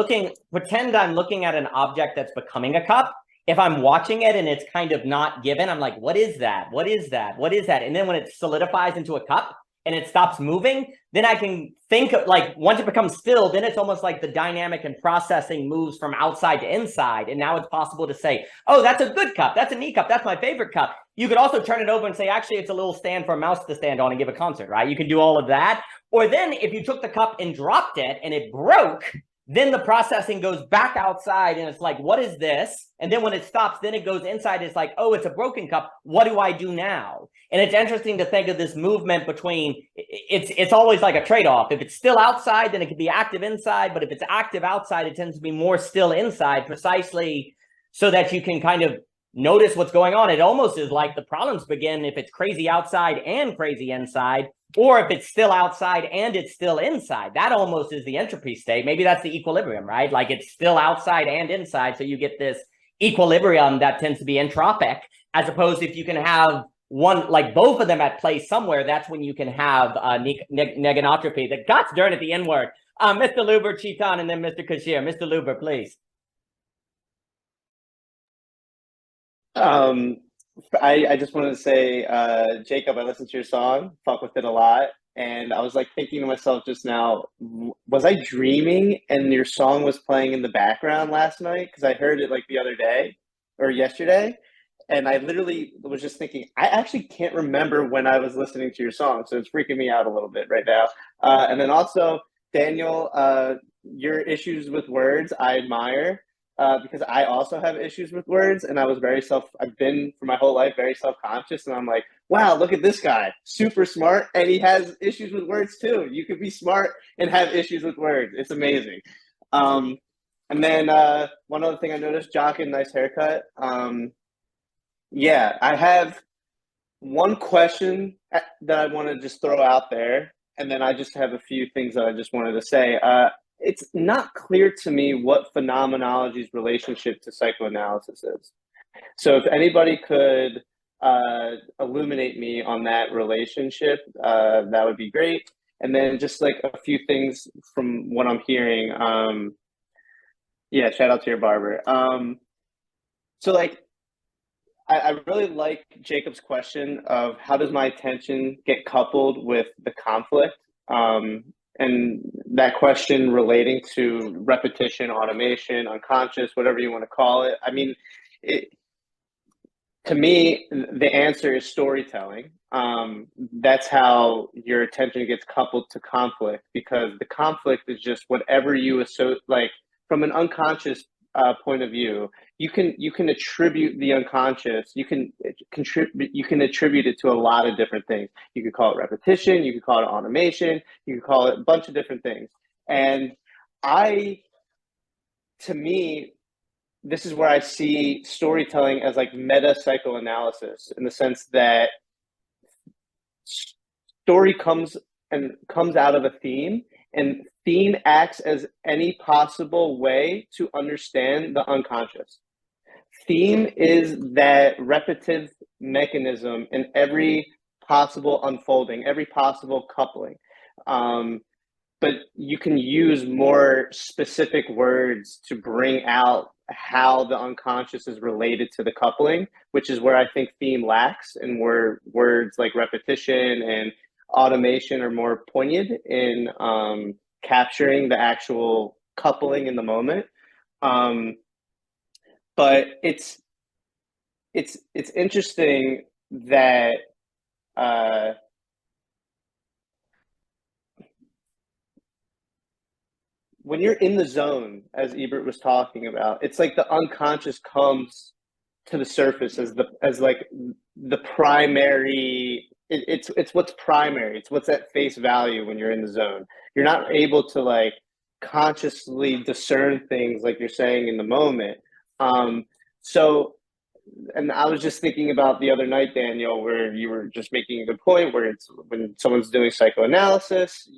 pretend I'm looking at an object that's becoming a cup. If I'm watching it and it's kind of not given, I'm like, what is that? What is that? What is that? And then when it solidifies into a cup and it stops moving, then I can think of, like, once it becomes still, then it's almost like the dynamic and processing moves from outside to inside. And now it's possible to say, oh, that's a good cup. That's a neat cup. That's my favorite cup. You could also turn it over and say, actually, it's a little stand for a mouse to stand on and give a concert, right? You can do all of that. Or then if you took the cup and dropped it and it broke, then the processing goes back outside and it's like, what is this? And then when it stops, then it goes inside. It's like, oh, it's a broken cup. What do I do now? And it's interesting to think of this movement between, it's always like a trade-off. If it's still outside, then it can be active inside. But if it's active outside, it tends to be more still inside, precisely so that you can kind of notice what's going on. It almost is like the problems begin if it's crazy outside and crazy inside, or if it's still outside and it's still inside. That almost is the entropy state. Maybe that's the equilibrium, right? Like it's still outside and inside. So you get this equilibrium that tends to be entropic, as opposed to if you can have one, like both of them at play somewhere, that's when you can have negentropy. The gosh darn it, the N word. Mr. Luber, Chetan, and then Mr. Kishere. Mr. Luber, please. I just wanted to say, Jacob, I listened to your song, fuck with it a lot. And I was like thinking to myself just now, was I dreaming and your song was playing in the background last night? Because I heard it like the other day or yesterday. And I literally was just thinking, I actually can't remember when I was listening to your song. So it's freaking me out a little bit right now. And then also, Daniel, your issues with words, I admire. Because I also have issues with words, and I've been for my whole life very self-conscious, and I'm like, wow, look at this guy, super smart, and he has issues with words too. You could be smart and have issues with words. It's amazing. And then one other thing I noticed, Jockin, nice haircut. Yeah, I have one question that I want to just throw out there, and then I just have a few things that I just wanted to say. It's not clear to me what phenomenology's relationship to psychoanalysis is. So if anybody could illuminate me on that relationship, that would be great. And then just like a few things from what I'm hearing. Yeah, shout out to your barber. So like, I really like Jacob's question of how does my attention get coupled with the conflict? And that question relating to repetition, automation, unconscious, whatever you want to call it. I mean, to me, the answer is storytelling. That's how your attention gets coupled to conflict, because the conflict is just whatever you associate, like from an unconscious point of view, you can attribute the unconscious, you can attribute it to a lot of different things. You could call it repetition, you could call it automation, you could call it a bunch of different things. And to me, this is where I see storytelling as like meta psychoanalysis, in the sense that story comes out of a theme, and theme acts as any possible way to understand the unconscious. Theme is that repetitive mechanism in every possible unfolding, every possible coupling. But you can use more specific words to bring out how the unconscious is related to the coupling, which is where I think theme lacks, and where words like repetition and automation are more poignant in capturing the actual coupling in the moment. But it's interesting that when you're in the zone, as Ebert was talking about, it's like the unconscious comes to the surface as the primary. It's what's primary. It's what's at face value when you're in the zone. You're not able to like consciously discern things like you're saying in the moment. So, and I was just thinking about the other night, Daniel, where you were just making a good point, where it's when someone's doing psychoanalysis,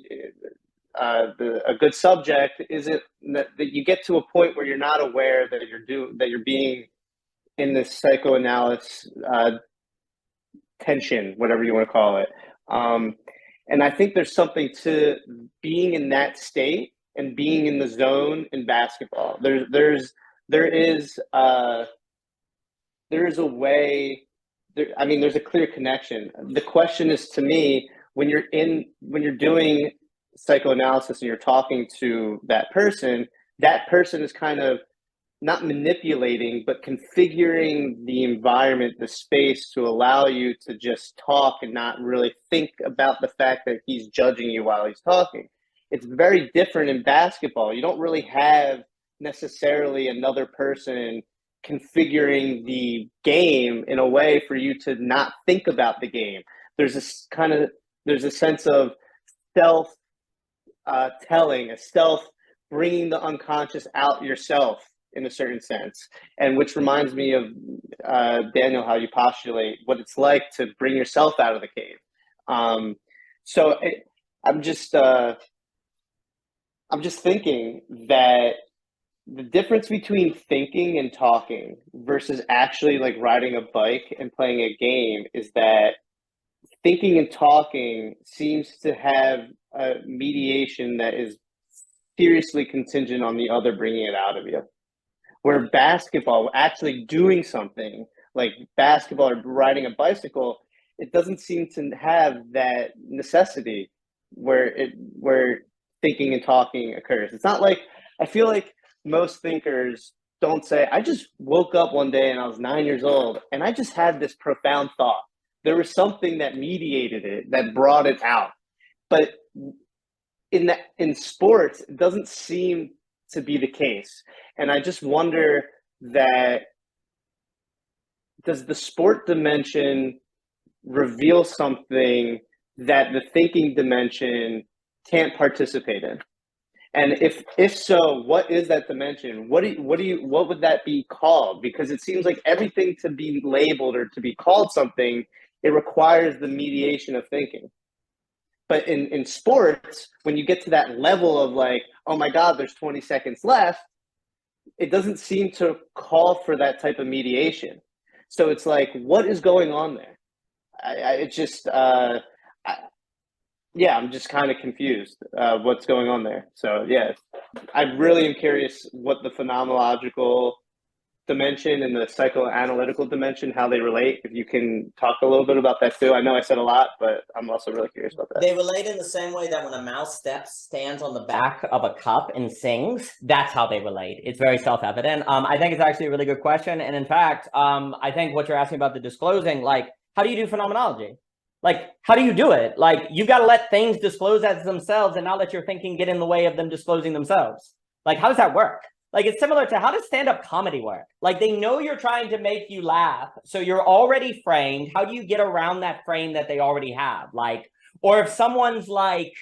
a good subject isn't that you get to a point where you're not aware that you're being in this psychoanalysis tension, whatever you want to call it. And I think there's something to being in that state and being in the zone in basketball. There is a way. There's a clear connection. The question is, to me, when you're doing psychoanalysis and you're talking to that person is kind of not manipulating, but configuring the environment, the space to allow you to just talk and not really think about the fact that he's judging you while he's talking. It's very different in basketball. You don't really have necessarily another person configuring the game in a way for you to not think about the game. There's a sense of self telling, a self bringing the unconscious out yourself in a certain sense, and which reminds me of Daniel, how you postulate what it's like to bring yourself out of the cave. I'm just thinking that the difference between thinking and talking versus actually like riding a bike and playing a game is that thinking and talking seems to have a mediation that is seriously contingent on the other bringing it out of you. Where basketball, actually doing something like basketball or riding a bicycle, it doesn't seem to have that necessity where thinking and talking occurs. It's not like, I feel like most thinkers don't say, I just woke up one day and I was 9 years old and I just had this profound thought. There was something that mediated it, that brought it out. But in sports, it doesn't seem to be the case. And I just wonder that, does the sport dimension reveal something that the thinking dimension can't participate in? And if so, what is that dimension? What would that be called? Because it seems like everything to be labeled or to be called something, it requires the mediation of thinking. But in sports, when you get to that level of like, oh my God, there's 20 seconds left, it doesn't seem to call for that type of mediation. So it's like, what is going on there? I'm just kind of confused what's going on there. So yeah, I really am curious what the phenomenological dimension and the psychoanalytical dimension, how they relate. If you can talk a little bit about that too. I know I said a lot, but I'm also really curious about that. They relate in the same way that when a mouse stands on the back of a cup and sings, that's how they relate. It's very self-evident. I think it's actually a really good question. And in fact, I think what you're asking about the disclosing, like, how do you do phenomenology? Like, how do you do it? Like, you've got to let things disclose as themselves and not let your thinking get in the way of them disclosing themselves. Like, how does that work? Like, it's similar to how does stand-up comedy work? Like, they know you're trying to make you laugh, so you're already framed. How do you get around that frame that they already have? Like, or if someone's like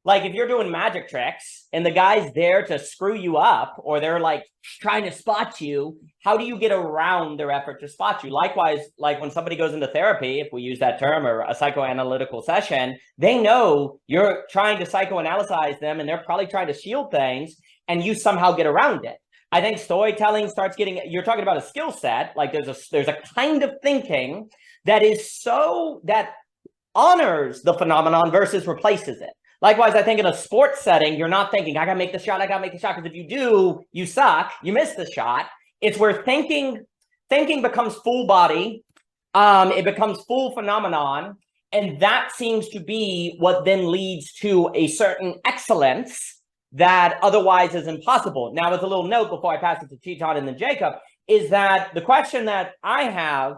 if you're doing magic tricks and the guy's there to screw you up, or they're like trying to spot you, how do you get around their effort to spot you? Likewise, like when somebody goes into therapy, if we use that term, or a psychoanalytical session, they know you're trying to psychoanalyze them and they're probably trying to shield things, and you somehow get around it. I think storytelling starts getting, you're talking about a skill set, like there's a kind of thinking that honors the phenomenon versus replaces it. Likewise, I think in a sports setting, you're not thinking, I gotta make the shot, because if you do, you suck, you miss the shot. It's where thinking becomes full body, it becomes full phenomenon, and that seems to be what then leads to a certain excellence that otherwise is impossible. Now, as a little note before I pass it to Chetan and then Jacob, is that the question that I have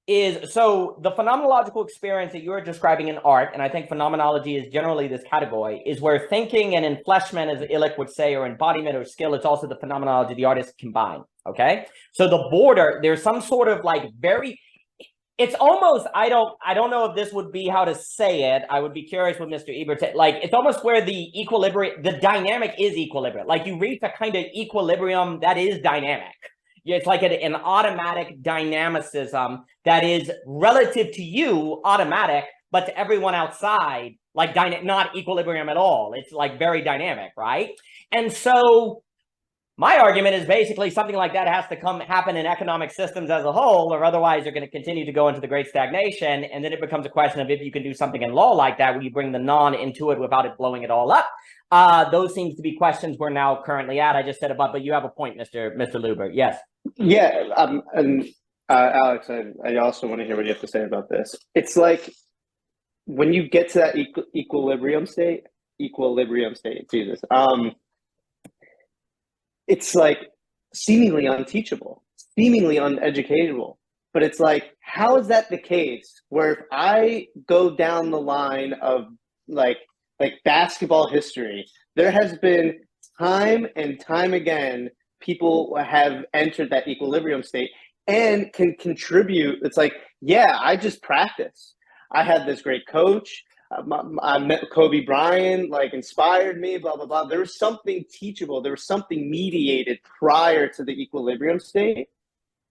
is, so the phenomenological experience that you're describing in art, and I think phenomenology is generally this category, is where thinking and enfleshment, as Illich would say, or embodiment or skill, it's also the phenomenology the artist combine. Okay, so the border, there's some sort of like very, it's almost, I don't know if this would be how to say it. I would be curious what Mr. Ebert said. Like, it's almost where the equilibrium, the dynamic is equilibrium. Like, you reach a kind of equilibrium that is dynamic. It's like an automatic dynamicism that is relative to you automatic, but to everyone outside, like not equilibrium at all. It's like very dynamic, right? And so my argument is basically something like that has to happen in economic systems as a whole, or otherwise you're going to continue to go into the great stagnation. And then it becomes a question of if you can do something in law like that, where you bring the non into it without it blowing it all up. Those seems to be questions we're now currently at. I just said about, but you have a point, Mr. Lubert. Yes. Yeah, and Alex, I also want to hear what you have to say about this. It's like when you get to that equilibrium state, Jesus. It's like seemingly unteachable, seemingly uneducatable. But it's like, how is that the case? Where if I go down the line of like basketball history, there has been time and time again, people have entered that equilibrium state and can contribute. It's like, yeah, I just practice. I had this great coach. I met Kobe Bryant, like inspired me, blah, blah, blah. There was something teachable. There was something mediated prior to the equilibrium state,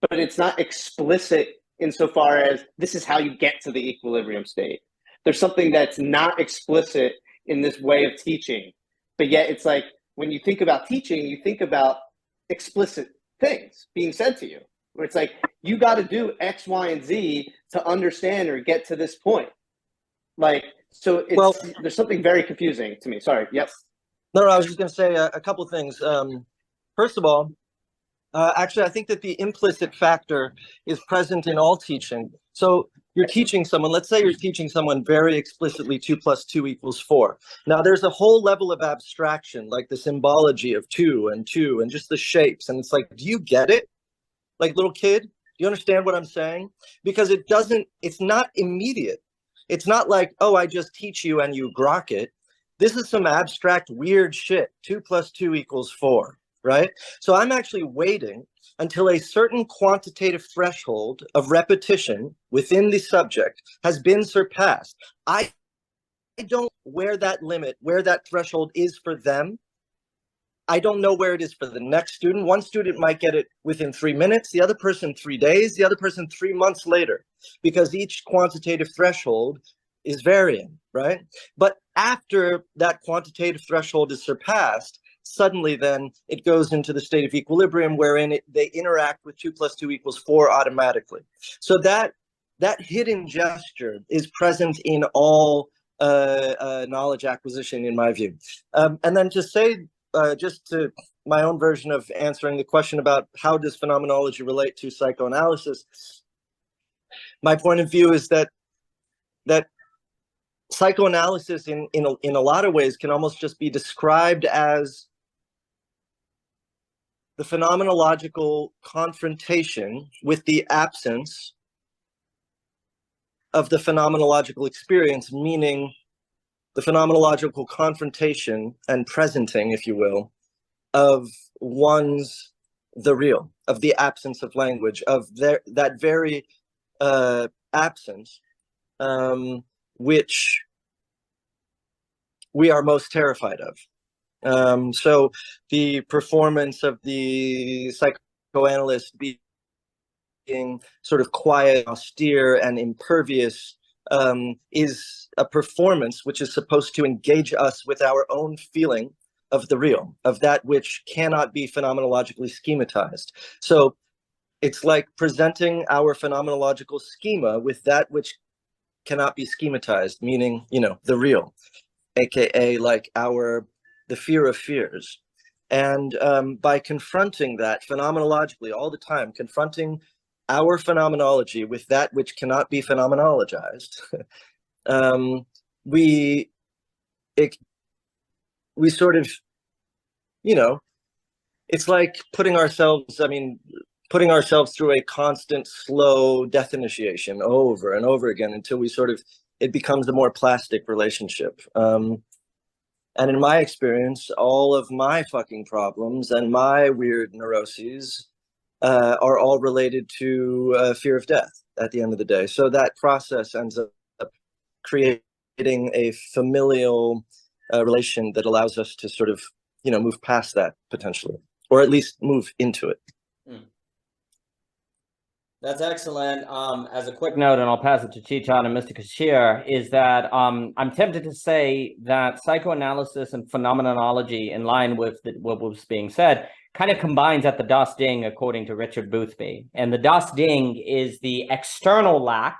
but it's not explicit insofar as this is how you get to the equilibrium state. There's something that's not explicit in this way of teaching, but yet it's like, when you think about teaching, you think about explicit things being said to you, where it's like, you got to do X, Y, and Z to understand or get to this point. Like, so it's, there's something very confusing to me. Sorry. Yep. No, I was just going to say a couple of things. First of all, actually, I think that the implicit factor is present in all teaching. So you're teaching someone, let's say you're teaching someone very explicitly 2 + 2 = 4. Now there's a whole level of abstraction, like the symbology of 2 and 2 and just the shapes. And it's like, do you get it? Like, little kid, do you understand what I'm saying? Because it's not immediate. It's not like, oh, I just teach you and you grok it. This is some abstract, weird shit. 2 + 2 = 4, right? So I'm actually waiting until a certain quantitative threshold of repetition within the subject has been surpassed. I don't know where that limit, where that threshold is for them. I don't know where it is for the next student. One student might get it within 3 minutes, the other person 3 days, the other person 3 months later, because each quantitative threshold is varying, right? But after that quantitative threshold is surpassed, suddenly then it goes into the state of equilibrium wherein they interact with 2 + 2 = 4 automatically. So that hidden gesture is present in all knowledge acquisition, in my view. And then to say, just to my own version of answering the question about how does phenomenology relate to psychoanalysis, my point of view is that psychoanalysis in a lot of ways can almost just be described as the phenomenological confrontation with the absence of the phenomenological experience, meaning the phenomenological confrontation and presenting, if you will, of the real, of the absence of language, of that very absence, which we are most terrified of. So the performance of the psychoanalyst being sort of quiet, austere, and impervious is a performance which is supposed to engage us with our own feeling of the real, of that which cannot be phenomenologically schematized. So it's like presenting our phenomenological schema with that which cannot be schematized, meaning, the real, aka like the fear of fears. And by confronting that phenomenologically all the time, confronting our phenomenology with that which cannot be phenomenologized, we sort of, it's like putting ourselves, putting ourselves through a constant slow death initiation over and over again until we sort of, it becomes a more plastic relationship. And in my experience, all of my fucking problems and my weird neuroses are all related to fear of death at the end of the day. So that process ends up creating a familial relation that allows us to sort of, move past that potentially, or at least move into it. That's excellent. As a quick note, and I'll pass it to Chiton and Mr. Kishere, is that I'm tempted to say that psychoanalysis and phenomenology, in line with what was being said, kind of combines at the das Ding, according to Richard Boothby. And the das Ding is the external lack,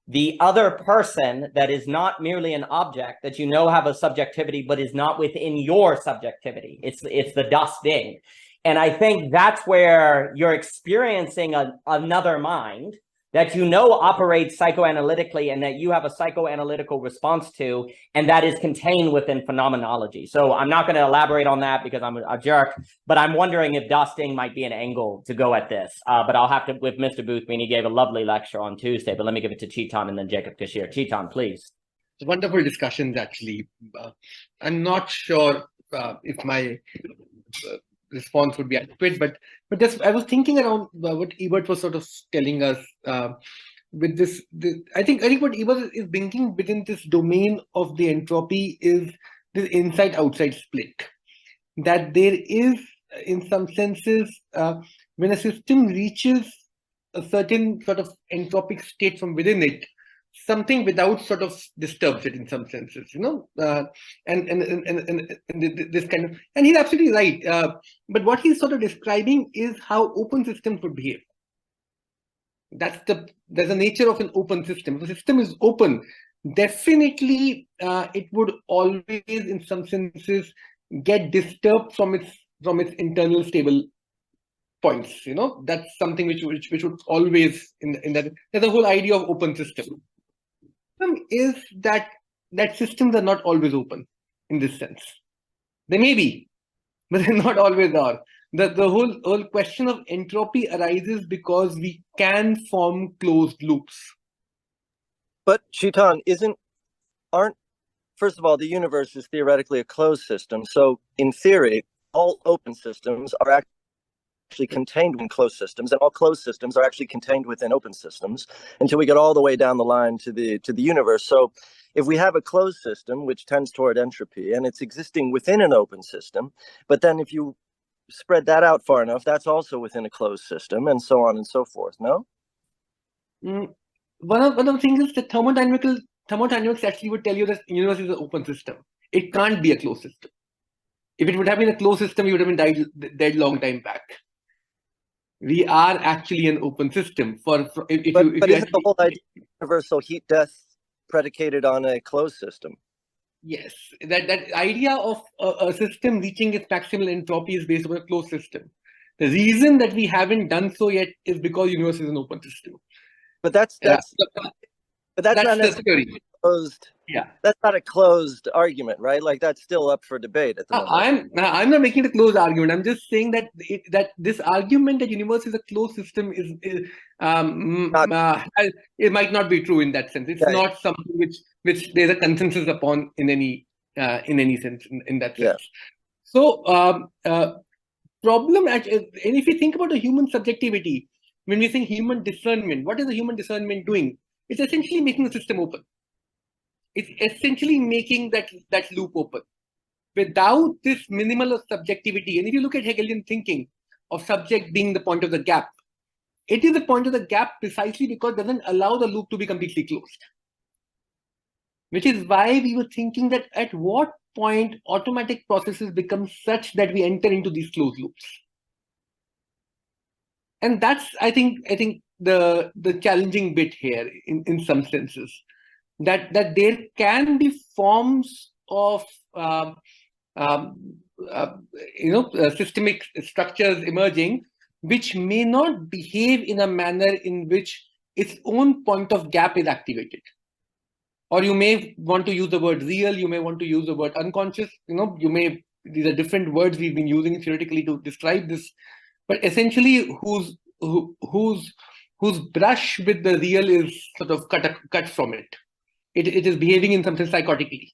the other person that is not merely an object that have a subjectivity, but is not within your subjectivity. It's the das Ding. And I think that's where you're experiencing another mind that operates psychoanalytically and that you have a psychoanalytical response to, and that is contained within phenomenology. So I'm not going to elaborate on that because I'm a jerk, but I'm wondering if das Ding might be an angle to go at this. But I'll have to, with Mr. Boothby, he gave a lovely lecture on Tuesday, but let me give it to Chiton and then Jacob Kishere. Chiton, please. Wonderful discussions, actually. I'm not sure if my response would be adequate, but just I was thinking around what Ebert was sort of telling us with this. I think what Ebert is bringing within this domain of the entropy is this inside-outside split. That there is, in some senses, when a system reaches a certain sort of entropic state from within it, something without sort of disturbs it in some senses, and this kind of, and he's absolutely right. But what he's sort of describing is how open systems would behave. There's the nature of an open system. If the system is open, definitely it would always, in some senses, get disturbed from its internal stable points. That's something which would always in that. There's a whole idea of open system. Is that systems are not always open in this sense. They may be, but they not always are. The whole question of entropy arises because we can form closed loops. But Chiton, first of all, the universe is theoretically a closed system. So in theory, all open systems are actually contained in closed systems, and all closed systems are actually contained within open systems until we get all the way down the line to the universe. So if we have a closed system which tends toward entropy and it's existing within an open system, but then if you spread that out far enough, that's also within a closed system, and so on and so forth. No? One of the things is that thermodynamics actually would tell you that the universe is an open system. It can't be a closed system. If it would have been a closed system, you would have been dead long time back. We are actually an open system. But isn't the whole idea of universal heat death predicated on a closed system? Yes, that idea of a system reaching its maximal entropy is based on a closed system. The reason that we haven't done so yet is because the universe is an open system. But that's not the theory. Closed. Yeah, that's not a closed argument, right? Like that's still up for debate at the moment. I'm not making a closed argument. I'm just saying that this argument that universe is a closed system it might not be true in that sense. It's not something which there's a consensus upon in any sense in that sense. Yeah. So problem, and if you think about the human subjectivity, when we think human discernment, what is the human discernment doing? It's essentially making the system open. It's essentially making that loop open. Without this minimal of subjectivity, and if you look at Hegelian thinking of subject being the point of the gap, it is the point of the gap precisely because it doesn't allow the loop to be completely closed. Which is why we were thinking that at what point automatic processes become such that we enter into these closed loops. And that's, I think the challenging bit here in some senses. That there can be forms of systemic structures emerging which may not behave in a manner in which its own point of gap is activated. Or you may want to use the word real, you may want to use the word unconscious, these are different words we've been using theoretically to describe this, but essentially whose whose brush with the real is sort of cut from it. It is behaving in some sense psychotically.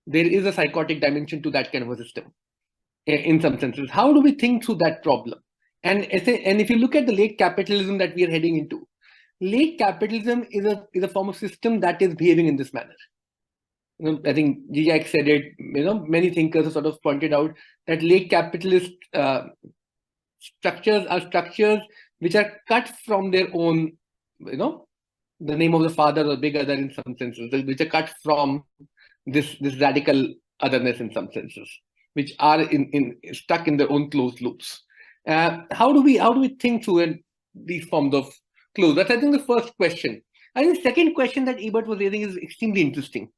There is a psychotic dimension to that kind of a system in some senses. How do we think through that problem? And if you look at the late capitalism that we are heading into, late capitalism is a form of system that is behaving in this manner. I think Zizek said it. Many thinkers have sort of pointed out that late capitalist structures are structures which are cut from their own, the name of the father or big other in some senses, which are cut from this radical otherness in some senses, which are stuck in their own closed loops. How do we think through these forms of close? That's, I think, the first question. I think the second question that Ebert was raising is extremely interesting,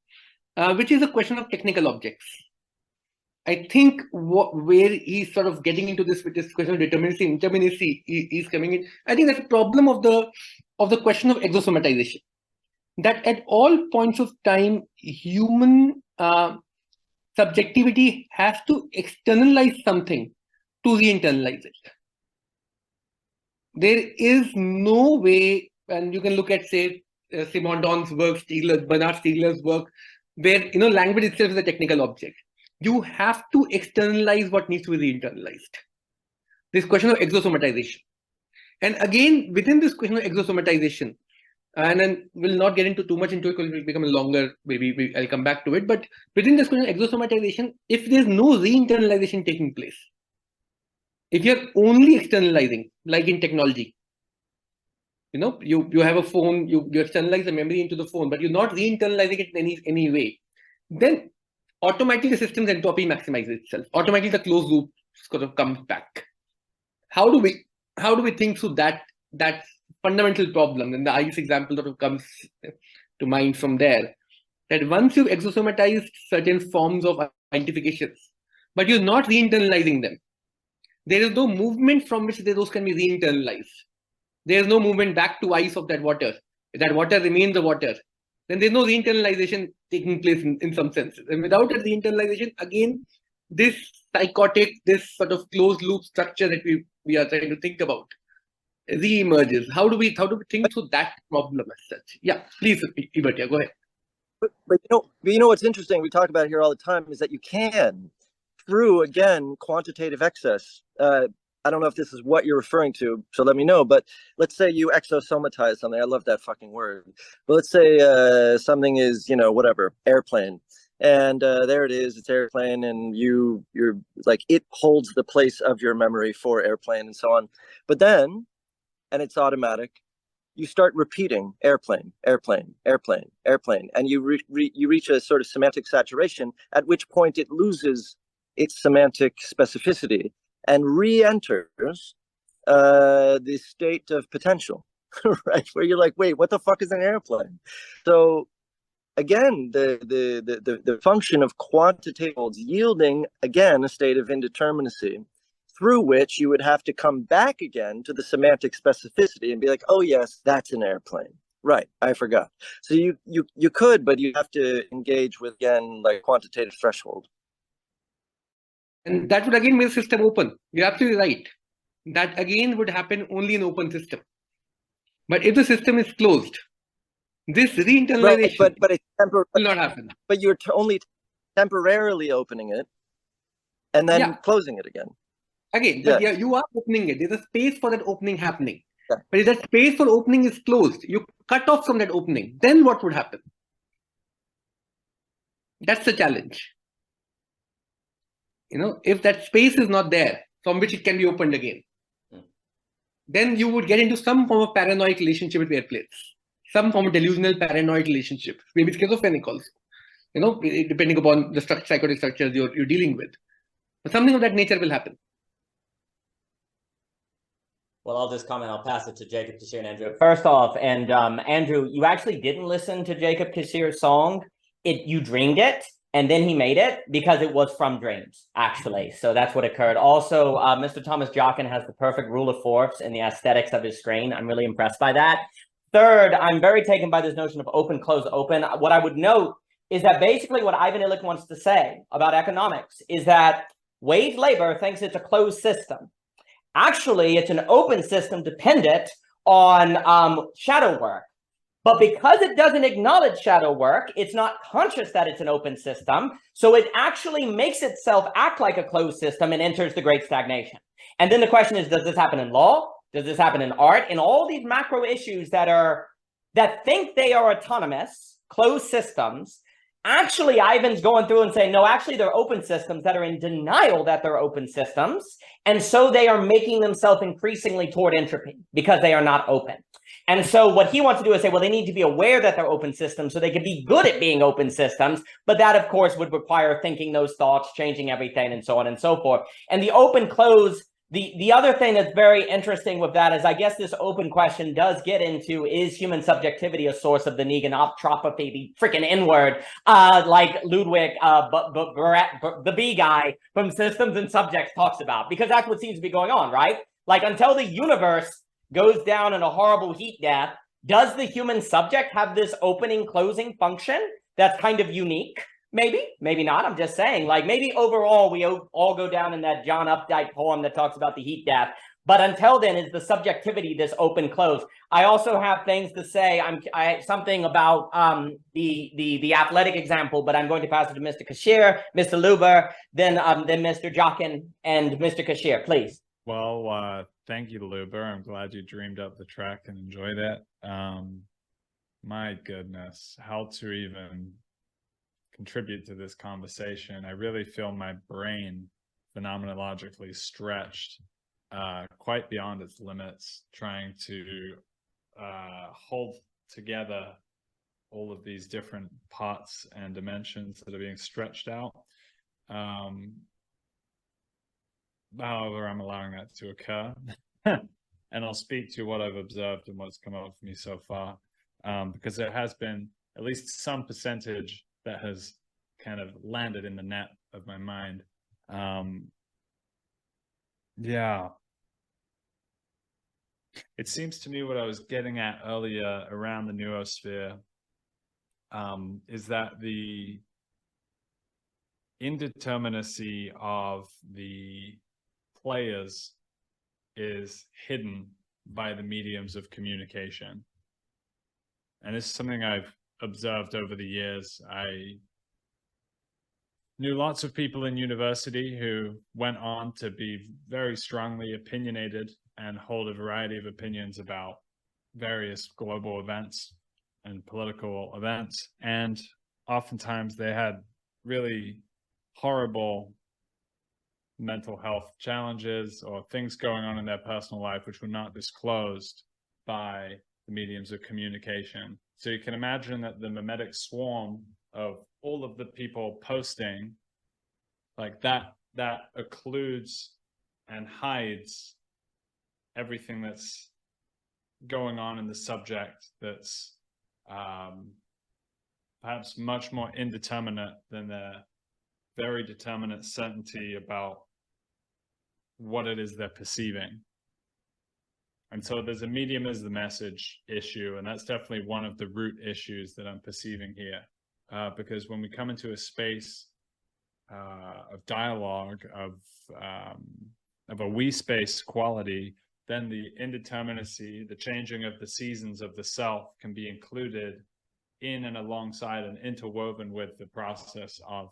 which is a question of technical objects. I think where he's sort of getting into this with this question of determinacy, he's coming in. I think that's a problem of the question of exosomatization. That at all points of time, human subjectivity has to externalize something to re-internalize it. There is no way, and you can look at, say, Simondon's work, Bernard Stiegler's work, where language itself is a technical object. You have to externalize what needs to be re-internalized. This question of exosomatization. And again, within this question of exosomatization, and then we'll not get into too much into it because it will become longer, maybe I'll come back to it. But within this question of exosomatization, if there's no re-internalization taking place, if you're only externalizing, like in technology, you have a phone, you externalize the memory into the phone, but you're not re-internalizing it in any way, then automatically the system's entropy maximizes itself. Automatically the closed loop sort of comes back. How do we think through that fundamental problem? And the ICE example sort of comes to mind from there. That once you've exosomatized certain forms of identifications, but you're not re-internalizing them, there is no movement from which those can be re-internalized. There is no movement back to ice of that water. That water remains the water. Then there's no re-internalization taking place in some senses. And without a re-internalization, again, this psychotic, this sort of closed loop structure that we are trying to think about re-emerges. How do we think through that problem as such? Yeah, please, Ebert, go ahead. But what's interesting, we talk about it here all the time, is that you can, through, again, quantitative excess, I don't know if this is what you're referring to, so let me know, but let's say you exosomatize something. I love that fucking word. But let's say something is, whatever, airplane. And there it is, it's airplane, and you're like, it holds the place of your memory for airplane and so on. But then, and it's automatic, you start repeating airplane, airplane, airplane, airplane, and you reach a sort of semantic saturation, at which point it loses its semantic specificity and re-enters the state of potential, right? Where you're like, wait, what the fuck is an airplane? So again, the function of quantitative yielding, again, a state of indeterminacy, through which you would have to come back again to the semantic specificity and be like, oh yes, that's an airplane. Right, I forgot. So you could, but you have to engage with, again, like quantitative threshold. And that would again make the system open. You're absolutely right. That again would happen only in open system. But if the system is closed, this re-internalization but it's will not happen. But you're only temporarily opening it and then closing it again. Again, but you are opening it. There's a space for that opening happening. Yeah. But if that space for opening is closed, you cut off from that opening, then what would happen? That's the challenge. If that space is not there from which it can be opened again, then you would get into some form of paranoid relationship with airplanes, some form of delusional paranoid relationship, maybe schizophrenic also, depending upon the psychotic structures you're dealing with. But something of that nature will happen. Well, I'll just comment. I'll pass it to Jacob, Kishere, and Andrew. First off, and Andrew, you actually didn't listen to Jacob Kishere's song. You dreamed it. And then he made it because it was from dreams, actually. So that's what occurred. Also, Mr. Thomas Jockin has the perfect rule of fourths in the aesthetics of his screen. I'm really impressed by that. Third, I'm very taken by this notion of open, close, open. What I would note is that basically what Ivan Illich wants to say about economics is that wage labor thinks it's a closed system. Actually, it's an open system dependent on shadow work. But because it doesn't acknowledge shadow work, it's not conscious that it's an open system. So it actually makes itself act like a closed system and enters the great stagnation. And then the question is, does this happen in law? Does this happen in art? In all these macro issues that think they are autonomous, closed systems, actually Ivan's going through and saying, no, actually they're open systems that are in denial that they're open systems. And so they are making themselves increasingly toward entropy because they are not open. And so what he wants to do is say, well, they need to be aware that they're open systems so they can be good at being open systems. But that, of course, would require thinking those thoughts, changing everything, and so on and so forth. And the open close, the other thing that's very interesting with that is, I guess this open question does get into, is human subjectivity a source of the Negentropy, the freaking N-word, like Ludwig, the B guy from Systems and Subjects talks about? Because that's what seems to be going on, right? Like, until the universe goes down in a horrible heat death, does the human subject have this opening closing function that's kind of unique? Maybe, maybe not. I'm just saying, like, maybe overall we all go down in that John Updike poem that talks about the heat death. But until then, is the subjectivity this open close? I also have things to say. Something about the athletic example, but I'm going to pass it to Mr. Kishere, Mr. Luber, then Mr. Jockin and Mr. Kishere, please. Well, thank you, Luber. I'm glad you dreamed up the track and enjoyed it. My goodness, how to even contribute to this conversation. I really feel my brain phenomenologically stretched quite beyond its limits, trying to hold together all of these different parts and dimensions that are being stretched out. However, I'm allowing that to occur. And I'll speak to what I've observed and what's come up for me so far, because there has been at least some percentage that has kind of landed in the net of my mind. Yeah. It seems to me what I was getting at earlier around the noosphere is that the indeterminacy of the players is hidden by the mediums of communication. And this is something I've observed over the years. I knew lots of people in university who went on to be very strongly opinionated and hold a variety of opinions about various global events and political events. And oftentimes they had really horrible mental health challenges or things going on in their personal life which were not disclosed by the mediums of communication. So you can imagine that the mimetic swarm of all of the people posting like that occludes and hides everything that's going on in the subject, that's perhaps much more indeterminate than the very determinate certainty about what it is they're perceiving. And so there's a medium as the message issue, and that's definitely one of the root issues that I'm perceiving here. Because when we come into a space of dialogue, of a we space quality, then the indeterminacy, the changing of the seasons of the self can be included in and alongside and interwoven with the process of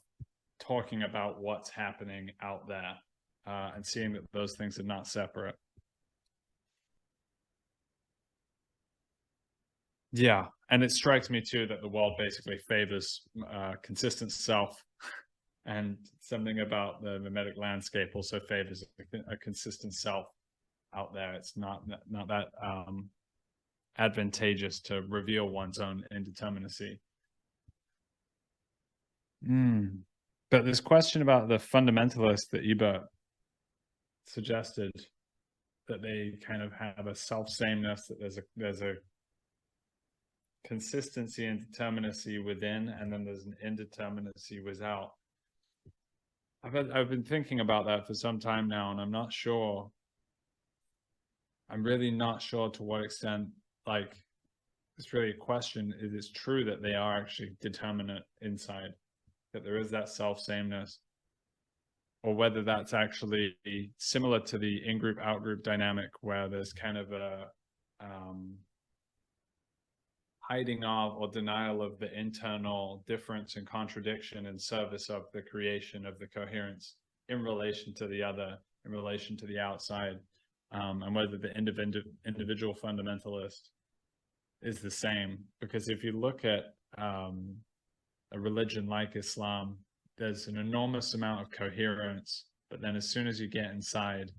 talking about what's happening out there, and seeing that those things are not separate. Yeah, and it strikes me too that the world basically favors consistent self, and something about the mimetic landscape also favors a consistent self out there. It's not that advantageous to reveal one's own indeterminacy. But this question about the fundamentalists that Ebert suggested, that they kind of have a self-sameness, that there's a consistency and determinacy within, and then there's an indeterminacy without. I've been thinking about that for some time now, and I'm not sure. I'm really not sure to what extent, like, it's really a question, is it true that they are actually determinate inside, that there is that self-sameness? or whether that's actually similar to the in-group, out-group dynamic, where there's kind of a hiding of or denial of the internal difference and contradiction in service of the creation of the coherence in relation to the other, in relation to the outside, and whether the individual fundamentalist is the same. Because if you look at a religion like Islam, there's an enormous amount of coherence, but then as soon as you get inside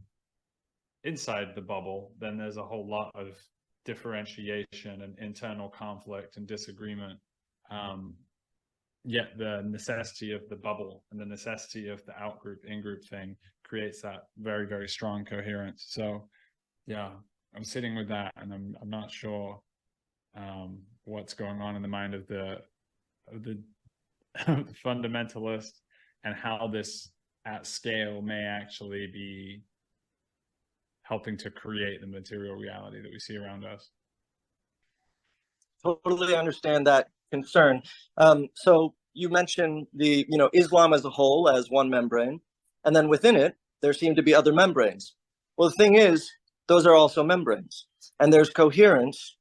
the bubble, then there's a whole lot of differentiation and internal conflict and disagreement. Yet the necessity of the bubble and the necessity of the out-group, in-group thing creates that very, very strong coherence. So yeah, I'm sitting with that, and I'm not sure what's going on in the mind of the fundamentalist, and how this at scale may actually be helping to create the material reality that we see around us. Totally understand that concern. So you mentioned the, Islam as a whole as one membrane, and then within it, there seem to be other membranes. Well, the thing is, those are also membranes, and there's coherence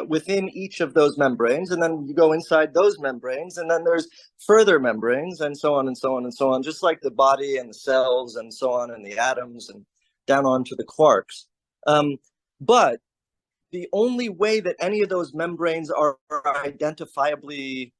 within each of those membranes, and then you go inside those membranes, and then there's further membranes, and so on and so on and so on, just like the body and the cells and so on, and the atoms, and down onto the quarks. But the only way that any of those membranes are identifiably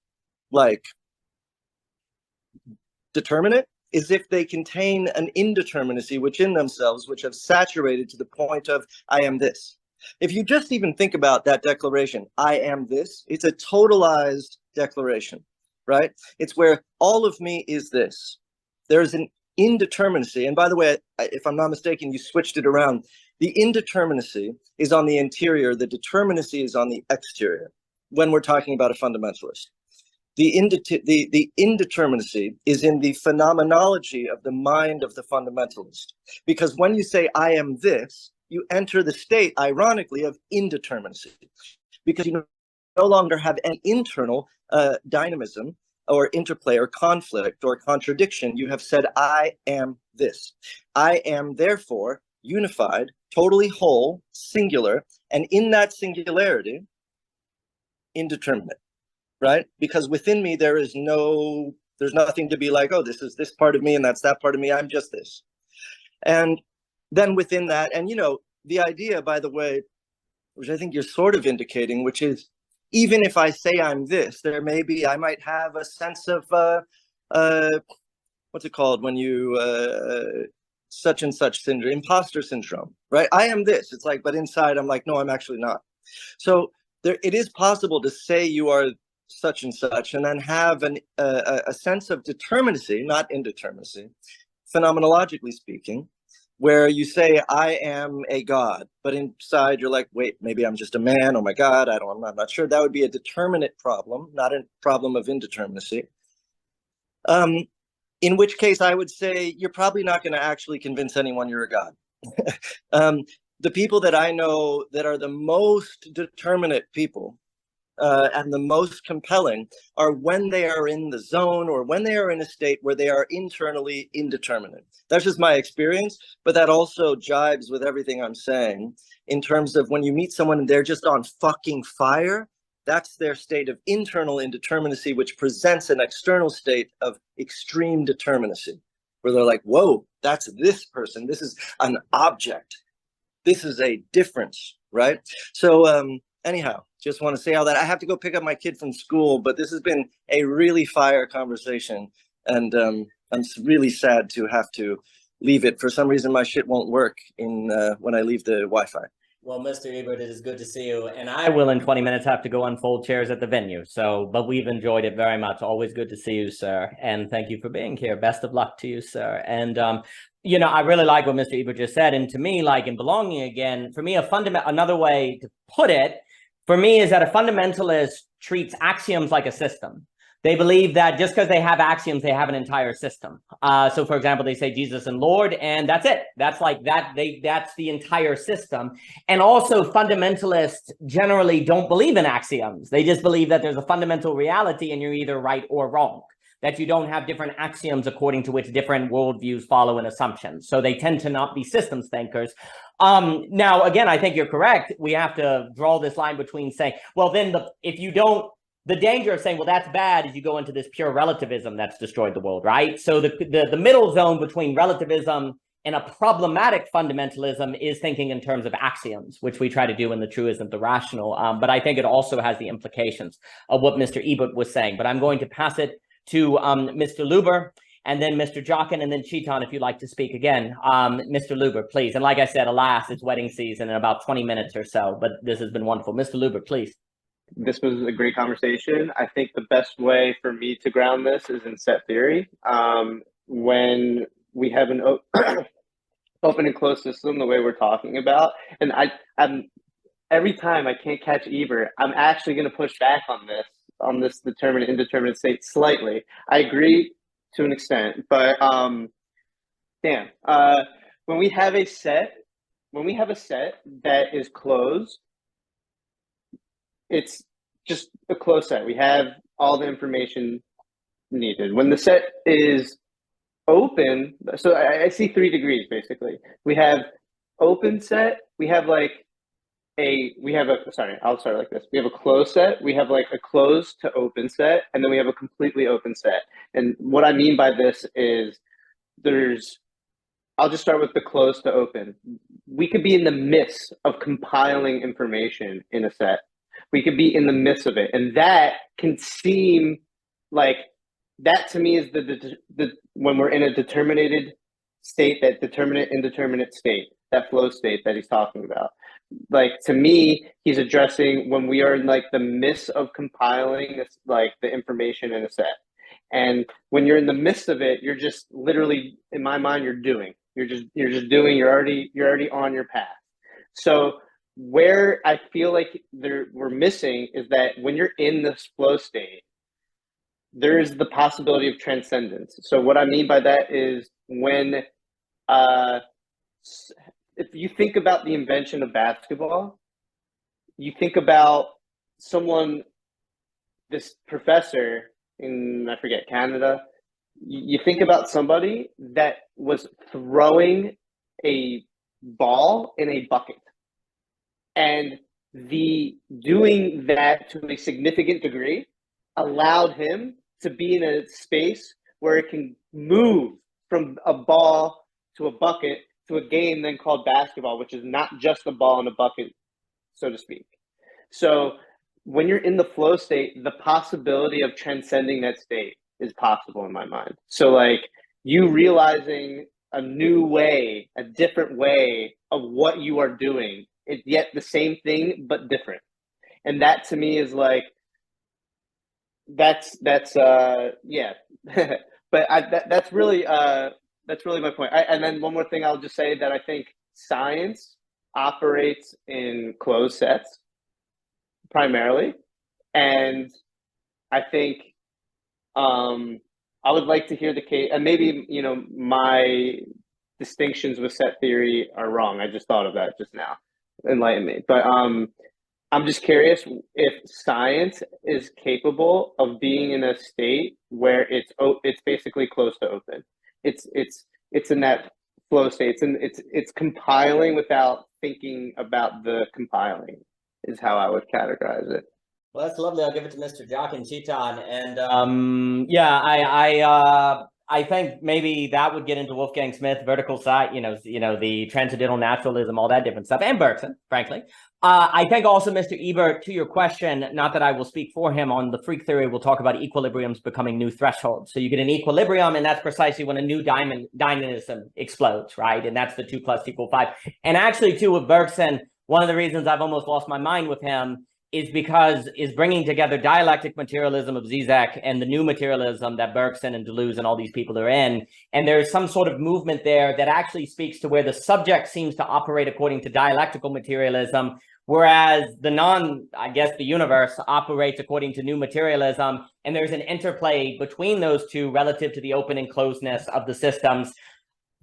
determinate is if they contain an indeterminacy within themselves, which have saturated to the point of I am this. If you just even think about that declaration, I am this, it's a totalized declaration, right? It's where all of me is this. There's an indeterminacy. And by the way, if I'm not mistaken, you switched it around. The indeterminacy is on the interior, the determinacy is on the exterior when we're talking about a fundamentalist. The indeterminacy is in the phenomenology of the mind of the fundamentalist. Because when you say, I am this, you enter the state, ironically, of indeterminacy. Because you no longer have an internal dynamism or interplay or conflict or contradiction. You have said, I am this. I am therefore unified, totally whole, singular, and in that singularity, indeterminate, right? Because within me, there's nothing to be like, oh, this is this part of me and that's that part of me. I'm just this. And then within that, and the idea, by the way, which I think you're sort of indicating, which is, even if I say I'm this, I might have a sense of, what's it called when you, such and such syndrome, imposter syndrome, right? I am this. It's like, but inside I'm like, no, I'm actually not. So it is possible to say you are such and such, and then have a sense of determinacy, not indeterminacy, phenomenologically speaking, where you say, I am a God, but inside you're like, wait, maybe I'm just a man. Oh my God, I'm not sure. That would be a determinate problem, not a problem of indeterminacy. In which case I would say, you're probably not going to actually convince anyone you're a God. The people that I know that are the most determinate people and the most compelling are when they are in the zone or when they are in a state where they are internally indeterminate. That's just my experience, but that also jibes with everything I'm saying in terms of when you meet someone and they're just on fucking fire, that's their state of internal indeterminacy, which presents an external state of extreme determinacy, where they're like, whoa, that's this person. This is an object. This is a difference, right? So anyhow, just want to say all that. I have to go pick up my kid from school, but this has been a really fire conversation. And I'm really sad to have to leave it. For some reason, my shit won't work when I leave the Wi-Fi. Well, Mr. Ebert, it is good to see you. And I will, in 20 minutes, have to go unfold chairs at the venue. But we've enjoyed it very much. Always good to see you, sir. And thank you for being here. Best of luck to you, sir. And, I really like what Mr. Ebert just said. And to me, like in belonging again, for me, another way to put it, for me, is that a fundamentalist treats axioms like a system. They believe that just because they have axioms, they have an entire system. So, for example, they say Jesus and Lord, and that's it. That's like that. That's the entire system. And also, fundamentalists generally don't believe in axioms. They just believe that there's a fundamental reality, and you're either right or wrong. that you don't have different axioms according to which different worldviews follow in assumptions. So they tend to not be systems thinkers. Now, again, I think you're correct. We have to draw this line between saying, well, then the danger of saying, well, that's bad, is you go into this pure relativism that's destroyed the world, right? So the middle zone between relativism and a problematic fundamentalism is thinking in terms of axioms, which we try to do in The True Isn't the Rational. But I think it also has the implications of what Mr. Ebert was saying. But I'm going to pass it to Mr. Luber, and then Mr. Jockin, and then Chetan, if you'd like to speak again. Mr. Luber, please. And like I said, alas, it's wedding season in about 20 minutes or so, but this has been wonderful. Mr. Luber, please. This was a great conversation. I think the best way for me to ground this is in set theory. When we have an open and closed system, the way we're talking about, and I'm every time I can't catch Ebert, I'm actually going to push back on this determinate indeterminate state slightly. I agree to an extent, but when we have a set that is closed, it's just a closed set. We have all the information needed. When the set is open, so I see 3 degrees basically. We have open set, I'll start like this. We have a closed set, we have like a closed to open set, and then we have a completely open set. And what I mean by this is I'll just start with the closed to open. We could be in the midst of compiling information in a set. We could be in the midst of it. And that can seem like, that to me is the when we're in a determinated state, that determinate indeterminate state, that flow state that he's talking about. Like, to me, he's addressing when we are in like the midst of compiling this, like the information in a set. And when you're in the midst of it, you're just literally, in my mind, you're just doing, you're already on your path. So where I feel like we're missing is that when you're in this flow state, there is the possibility of transcendence. So what I mean by that is when, if you think about the invention of basketball, you think about this professor in, I forget, Canada, you think about somebody that was throwing a ball in a bucket. And the doing that to a significant degree allowed him to be in a space where it can move from a ball to a bucket to a game then called basketball, which is not just a ball in a bucket, so to speak. So when you're in the flow state, the possibility of transcending that state is possible in my mind. So like you realizing a new way, a different way of what you are doing, it's yet the same thing, but different. And that to me is like, that's yeah. But that's really my point. And then one more thing I'll just say, that I think science operates in closed sets primarily. And I think I would like to hear the case, and maybe, my distinctions with set theory are wrong. I just thought of that just now. Enlighten me. But I'm just curious if science is capable of being in a state where it's basically close to open. It's in that flow state. It's compiling without thinking about the compiling, is how I would categorize it. Well, that's lovely. I'll give it to Mr. Jock and Chetan. And I think maybe that would get into Wolfgang Smith, vertical side, the transcendental naturalism, all that different stuff, and Bergson, frankly. I think also, Mr. Ebert, to your question, not that I will speak for him on the freak theory, we'll talk about equilibriums becoming new thresholds. So you get an equilibrium, and that's precisely when a new dynamism explodes, right? And that's the 2 + 5. And actually, too, with Bergson, one of the reasons I've almost lost my mind with him is bringing together dialectic materialism of Zizek and the new materialism that Bergson and Deleuze and all these people are in. And there's some sort of movement there that actually speaks to where the subject seems to operate according to dialectical materialism, whereas the universe operates according to new materialism. And there's an interplay between those two relative to the open and closedness of the systems.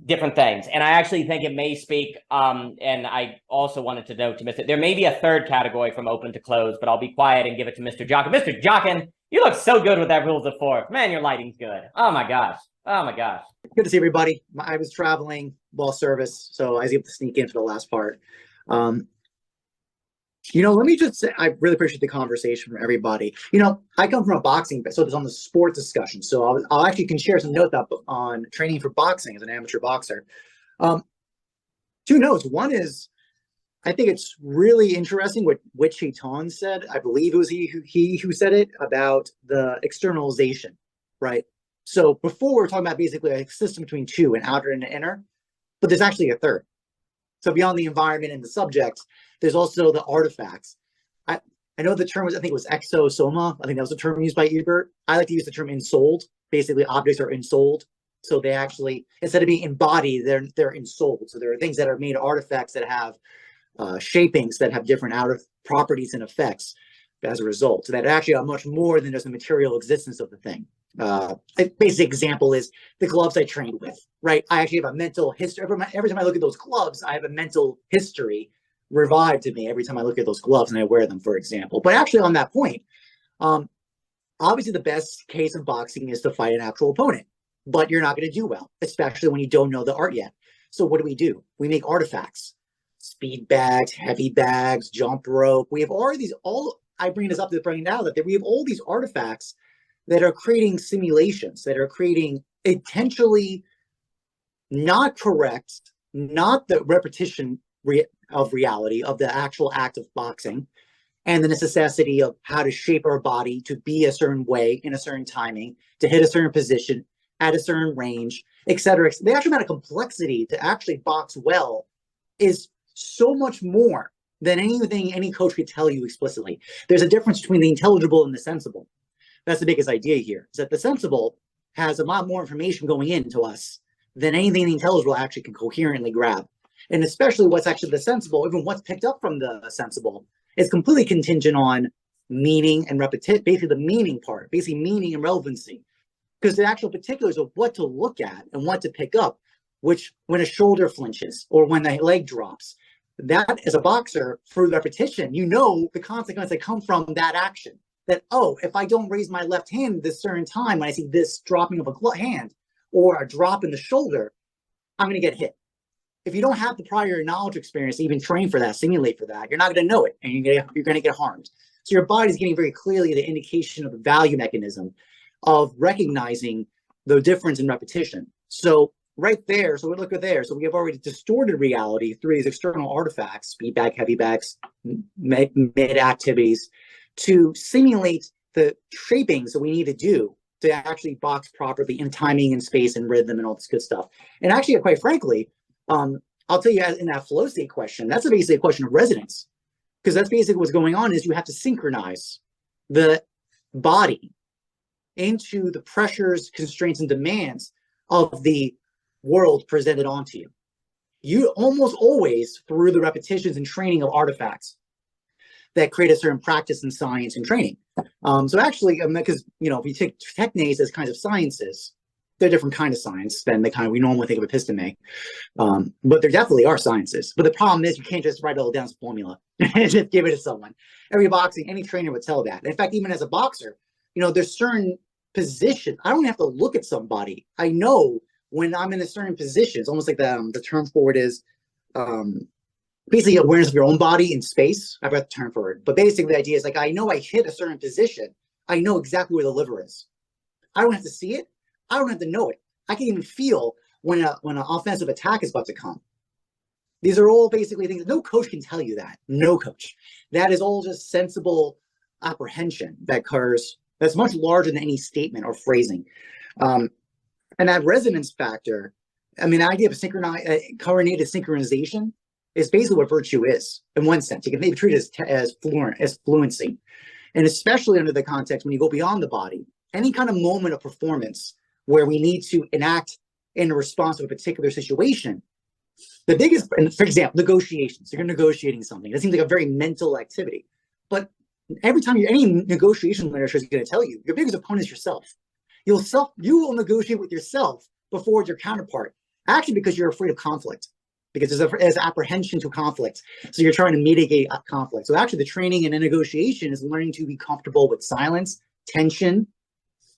Different things. And I actually think it may speak, and I also wanted to note to Mr. There may be a third category from open to closed, but I'll be quiet and give it to Mr. Jockin. Mr. Jockin, You look so good with that rules of four. Man, your lighting's good. Oh my gosh. Oh my gosh. Good to see everybody. I was traveling while service, so I was able to sneak in for the last part. Let me just say, I really appreciate the conversation from everybody. I come from a boxing, so it's on the sports discussion. So I'll actually can share some notes up on training for boxing as an amateur boxer. 2 notes. One is, I think it's really interesting what Chetan said. I believe it was he who said it about the externalization, right? So before we were talking about basically a system between two, an outer and an inner, but there's actually a third. So beyond the environment and the subject, there's also the artifacts. I know the term was, I think it was exosoma. I think that was the term used by Ebert. I like to use the term ensouled. Basically, objects are ensouled. So they actually, instead of being embodied, they're ensouled. So there are things that are made artifacts that have shapings that have different outer properties and effects as a result. So that actually are much more than just the material existence of the thing. A basic example is the gloves I trained with, right? I actually have a mental history. Every time I look at those gloves, I have a mental history revived to me every time I look at those gloves and I wear them, for example. But actually on that point, obviously the best case of boxing is to fight an actual opponent, but you're not going to do well, especially when you don't know the art yet. So what do? We make artifacts, speed bags, heavy bags, jump rope. We have I bring this up to bring now that we have all these artifacts that are creating simulations, that are creating intentionally not correct, not the repetition of reality of the actual act of boxing, and the necessity of how to shape our body to be a certain way in a certain timing, to hit a certain position at a certain range, etc. The actual amount of complexity to actually box well is so much more than anything any coach could tell you explicitly. There's a difference between the intelligible and the sensible. That's the biggest idea here, is that the sensible has a lot more information going into us than anything the intelligible actually can coherently grab. And especially what's actually the sensible, even what's picked up from the sensible, is completely contingent on meaning and repetition, basically the meaning part, basically meaning and relevancy. Because the actual particulars of what to look at and what to pick up, which when a shoulder flinches or when the leg drops, that as a boxer, through repetition, you know the consequences that come from that action. That, oh, if I don't raise my left hand at this certain time, when I see this dropping of a hand or a drop in the shoulder, I'm going to get hit. If you don't have the prior knowledge experience to even train for that, simulate for that, you're not going to know it, and you're going to get harmed. So your body's getting very clearly the indication of the value mechanism of recognizing the difference in repetition. So right there, so we look at there. So we have already distorted reality through these external artifacts, speed bag, heavy bags, mid activities, to simulate the shapings that we need to do to actually box properly in timing and space and rhythm and all this good stuff. And actually, quite frankly, I'll tell you, in that flow state question, that's basically a question of resonance, because that's basically what's going on is you have to synchronize the body into the pressures, constraints, and demands of the world presented onto you. You almost always, through the repetitions and training of artifacts that create a certain practice in science and training. So actually, because, if you take technes as kinds of sciences, they're different kind of science than the kind we normally think of episteme. But there definitely are sciences. But the problem is you can't just write it all down as a formula and just give it to someone. Any trainer would tell that. In fact, even as a boxer, there's certain positions. I don't have to look at somebody. I know when I'm in a certain position. It's almost like the term for it is basically awareness of your own body in space. I forgot the term for it. But basically the idea is like, I know I hit a certain position. I know exactly where the liver is. I don't have to see it. I don't have to know it. I can even feel when an offensive attack is about to come. These are all basically things. No coach can tell you that. No coach. That is all just sensible apprehension that occurs. That's much larger than any statement or phrasing. And that resonance factor, the idea of coordinated synchronization is basically what virtue is, in one sense. You can maybe treat it as fluency. And especially under the context when you go beyond the body, any kind of moment of performance where we need to enact in response to a particular situation. The biggest, for example, negotiations. You're negotiating something. That seems like a very mental activity. But every time any negotiation literature is going to tell you, your biggest opponent is yourself. You will negotiate with yourself before your counterpart, actually because you're afraid of conflict, because there's apprehension to conflict. So you're trying to mitigate conflict. So actually the training in a negotiation is learning to be comfortable with silence, tension,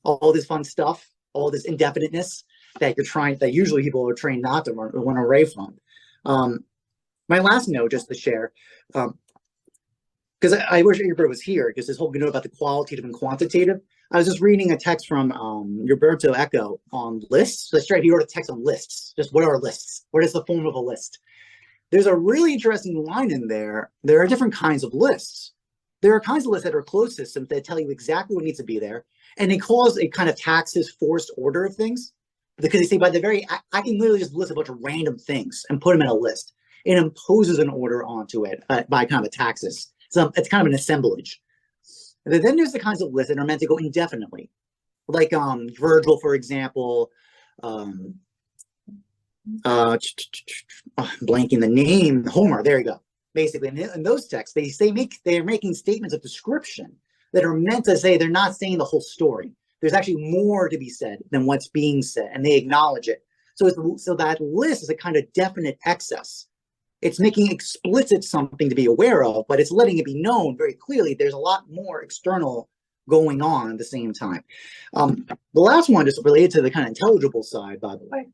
all this fun stuff, all this indefiniteness that usually people are trained not to run away from. My last note, just to share, because I wish Ebert was here, because this whole note about the qualitative and quantitative. I was just reading a text from Roberto Eco on lists. So he wrote a text on lists. Just what are lists? What is the form of a list? There's a really interesting line in there. There are different kinds of lists. There are kinds of lists that are closed systems that tell you exactly what needs to be there. And it kind of taxes forced order of things. Because they say I can literally just list a bunch of random things and put them in a list. It imposes an order onto it by kind of a taxis. So it's kind of an assemblage. And then there's the kinds of lists that are meant to go indefinitely. Like Virgil, for example, blanking the name, Homer, there you go. Basically, in those texts, they're making statements of description that are meant to say they're not saying the whole story. There's actually more to be said than what's being said, and they acknowledge it. So that list is a kind of definite excess. It's making explicit something to be aware of, but it's letting it be known very clearly there's a lot more external going on at the same time. The last one, just related to the kind of intelligible side, by the way.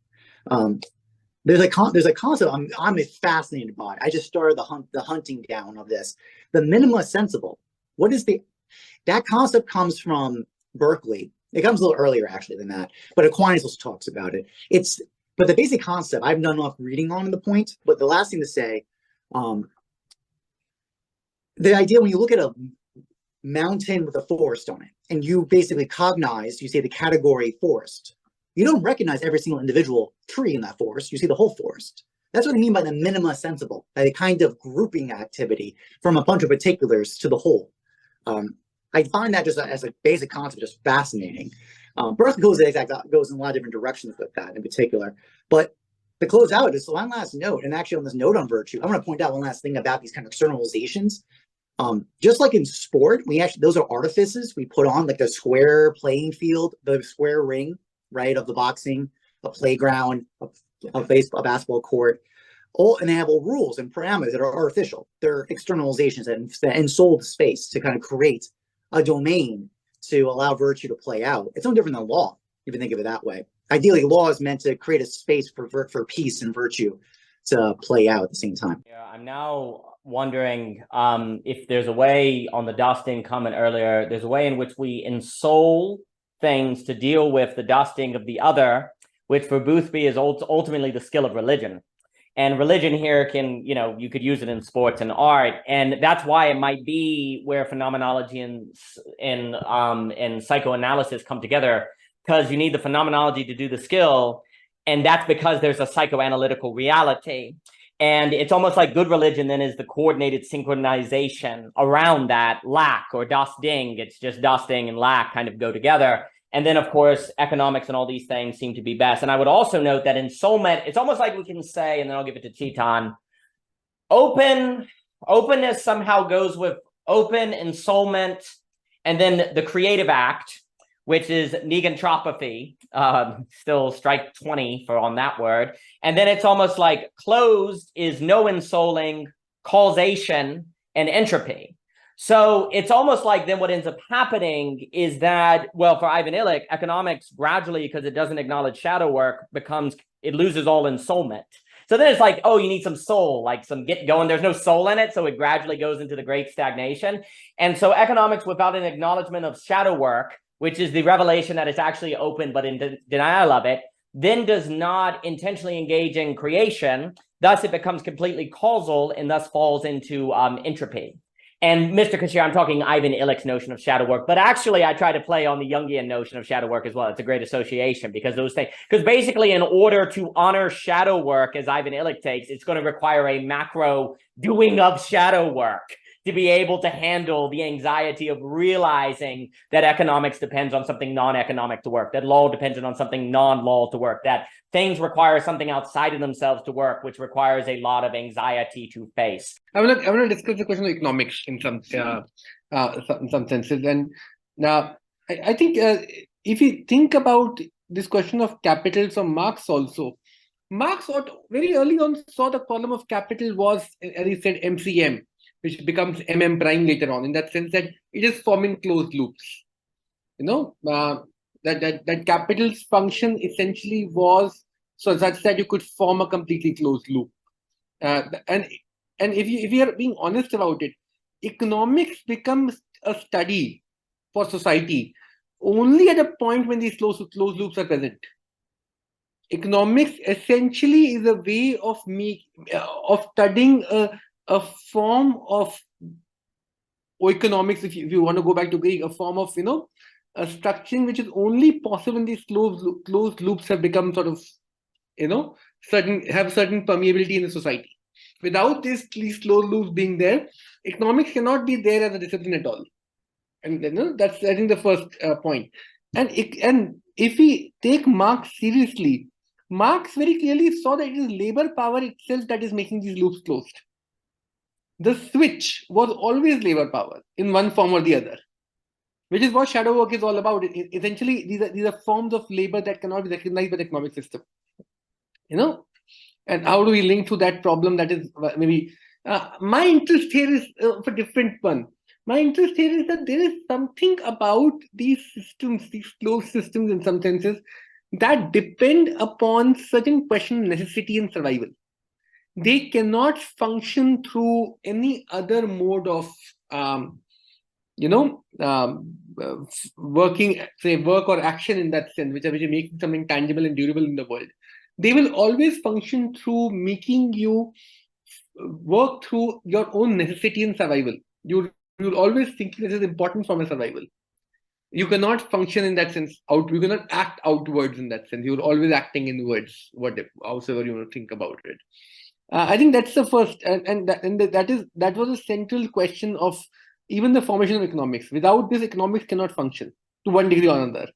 There's a concept I'm fascinated by. I just started the hunting down of this. The minima sensible. That concept comes from Berkeley. It comes a little earlier actually than that, but Aquinas also talks about it. But the basic concept, I've done enough reading on the point, but the last thing to say, the idea when you look at a mountain with a forest on it, and you basically you say the category forest, you don't recognize every single individual tree in that forest, you see the whole forest. That's what I mean by the minima sensible, by the kind of grouping activity from a bunch of particulars to the whole. I find that just as a basic concept just fascinating. Berkeley goes in a lot of different directions with that in particular. But to close out, just one last note, and actually on this note on virtue, I want to point out one last thing about these kind of externalizations. Just like in sport, those are artifices we put on, like the square playing field, the square ring, right, of the boxing, a playground, a basketball court. And they have all rules and parameters that are artificial. They're externalizations that ensoul the space to kind of create a domain to allow virtue to play out. It's no different than law, if you think of it that way. Ideally, law is meant to create a space for peace and virtue to play out at the same time. Yeah, I'm now wondering if there's a way, on the dusting comment earlier, there's a way in which we ensoul things to deal with the dusting of the other, which for Boothby is ultimately the skill of religion. And religion here can, you could use it in sports and art. And that's why it might be where phenomenology and psychoanalysis come together, because you need the phenomenology to do the skill. And that's because there's a psychoanalytical reality. And it's almost like good religion then is the coordinated synchronization around that lack or dusting. It's just dusting and lack kind of go together. And then, of course, economics and all these things seem to be best. And I would also note that ensoulment, it's almost like we can say, and then I'll give it to Chetan, openness somehow goes with open, ensoulment, and then the creative act, which is negentropy, still strike 20 on that word. And then it's almost like closed is no ensouling, causation, and entropy. So it's almost like then what ends up happening is that, well, for Ivan Illich, economics gradually, because it doesn't acknowledge shadow work, it loses all ensoulment. So then it's like, oh, you need some soul, like some get going. There's no soul in it. So it gradually goes into the great stagnation. And so economics without an acknowledgement of shadow work, which is the revelation that it's actually open, but in denial of it, then does not intentionally engage in creation. Thus, it becomes completely causal and thus falls into entropy. And Mr. Kishere, I'm talking Ivan Illich's notion of shadow work, but actually I try to play on the Jungian notion of shadow work as well. It's a great association because basically in order to honor shadow work, as Ivan Illich takes, it's going to require a macro doing of shadow work to be able to handle the anxiety of realizing that economics depends on something non-economic to work, that law depends on something non-law to work, that things require something outside of themselves to work, which requires a lot of anxiety to face. I want to discuss the question of economics in some senses. And now, I think if you think about this question of capital, so Marx very early on saw the problem of capital was, as he said, MCM, which becomes MM prime later on, in that sense that it is forming closed loops. that capital's function essentially was so such that you could form a completely closed loop. And if you are being honest about it, economics becomes a study for society only at a point when these closed loops are present. Economics essentially is a way of studying a form of economics, if you want to go back to Greek, a form of a structuring which is only possible when these closed loops have become sort of certain permeability in the society. Without these closed loops being there, economics cannot be there as a discipline at all. And that's, I think, the first point. And if we take Marx seriously, Marx very clearly saw that it is labor power itself that is making these loops closed. The switch was always labor power in one form or the other, which is what shadow work is all about. Essentially, these are forms of labor that cannot be recognized by the economic system. And how do we link to that problem? That is maybe my interest here is a different one. My interest here is that there is something about these systems, these closed systems in some senses, that depend upon certain question of necessity and survival. They cannot function through any other mode of, working, say, work or action in that sense, which are making something tangible and durable in the world. They will always function through making you work through your own necessity and survival. You'll always think this is important for my survival. You cannot function in that sense you cannot act outwards in that sense. You're always acting inwards, however you want to think about it. I think that's the first, that was a central question of even the formation of economics. Without this, economics cannot function to one degree or another.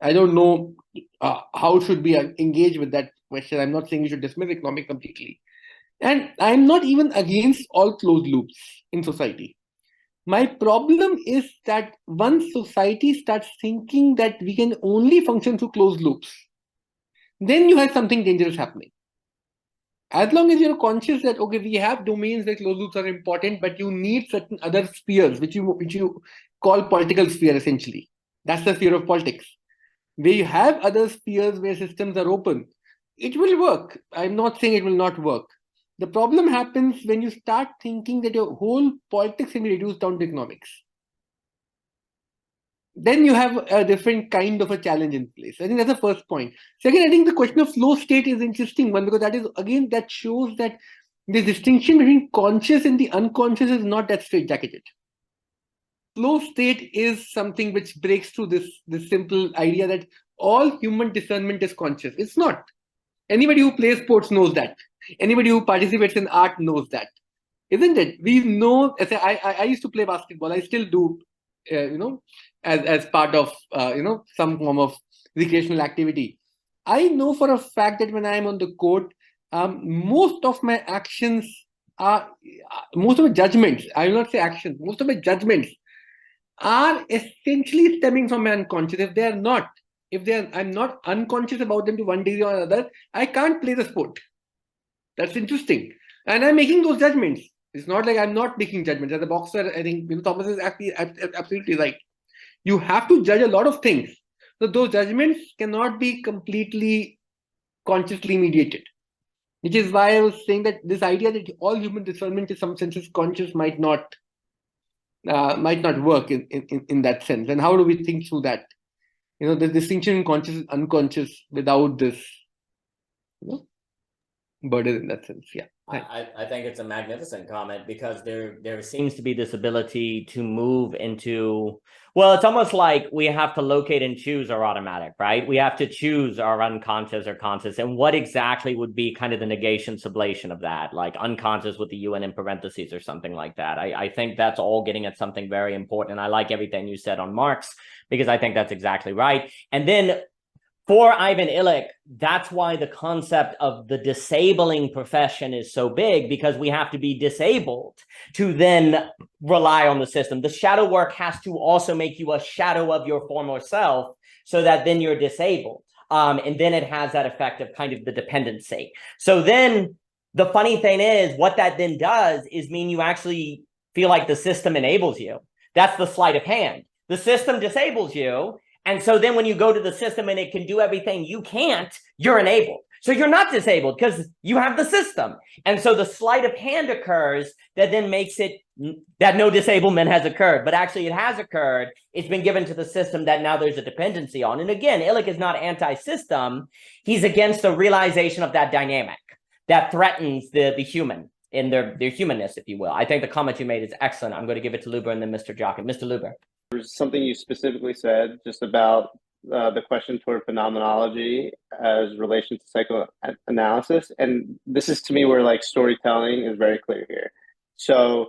I don't know how should we engage with that question. I'm not saying we should dismiss economics completely. And I'm not even against all closed loops in society. My problem is that once society starts thinking that we can only function through closed loops, then you have something dangerous happening. As long as you're conscious that, okay, we have domains where closed loops are important, but you need certain other spheres, which you call political sphere, essentially. That's the sphere of politics. Where you have other spheres where systems are open, it will work. I'm not saying it will not work. The problem happens when you start thinking that your whole politics can be reduced down to economics. Then you have a different kind of a challenge in place. I think that's the first point. Second, I think the question of flow state is an interesting one, because that is, again, that shows that the distinction between conscious and the unconscious is not that straitjacketed. Flow state is something which breaks through this simple idea that all human discernment is conscious. It's not. Anybody who plays sports knows that. Anybody who participates in art knows that, isn't it? We know. I used to play basketball. I still do, as part of some form of recreational activity. I know for a fact that when I am on the court, most of my actions most of my judgments. I will not say actions. Most of my judgments are essentially stemming from my unconscious. If they are not, I'm not unconscious about them to one degree or another, I can't play the sport. That's interesting. And I'm making those judgments. It's not like I'm not making judgments. As a boxer, I think Thomas is absolutely right. You have to judge a lot of things. So those judgments cannot be completely consciously mediated. Which is why I was saying that this idea that all human discernment in some senses conscious might not work in that sense. And how do we think through that? The distinction in conscious and unconscious without this burden in that sense. Yeah. I think it's a magnificent comment, because there seems to be this ability to move into, well, it's almost like we have to locate and choose our automatic, right? We have to choose our unconscious or conscious, and what exactly would be kind of the negation sublation of that, like unconscious with the UN in parentheses or something like that. I think that's all getting at something very important. And I like everything you said on Marx, because I think that's exactly right. And then for Ivan Illich, that's why the concept of the disabling profession is so big, because we have to be disabled to then rely on the system. The shadow work has to also make you a shadow of your former self, so that then you're disabled. And then it has that effect of kind of the dependency. So then the funny thing is, what that then does is mean you actually feel like the system enables you. That's the sleight of hand. the system disables you. And so then when you go to the system and it can do everything you can't, you're enabled. So you're not disabled because you have the system. And so the sleight of hand occurs that then makes it that no disablement has occurred, but actually it has occurred. It's been given to the system that now there's a dependency on. And again, Illich is not anti-system. He's against the realization of that dynamic that threatens the human in their humanness, if you will. I think the comment you made is excellent. I'm going to give it to Luber and then Mr. Jochen. Mr. Luber. There's something you specifically said just about the question toward phenomenology as relation to psychoanalysis. And this is to me where like storytelling is very clear here. So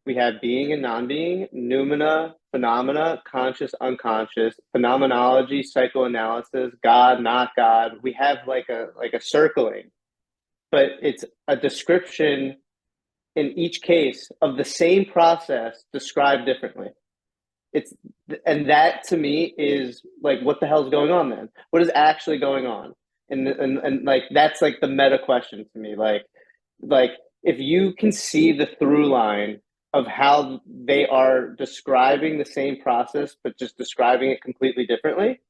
we have being and non-being, noumena, phenomena, conscious, unconscious, phenomenology, psychoanalysis, God, not God. We have like a circling, but it's a description in each case of the same process described differently. And that to me is like, what the hell is going on then? What is actually going on? And like, that's like the meta question to me. Like if you can see the through line of how they are describing the same process, but just describing it completely differently,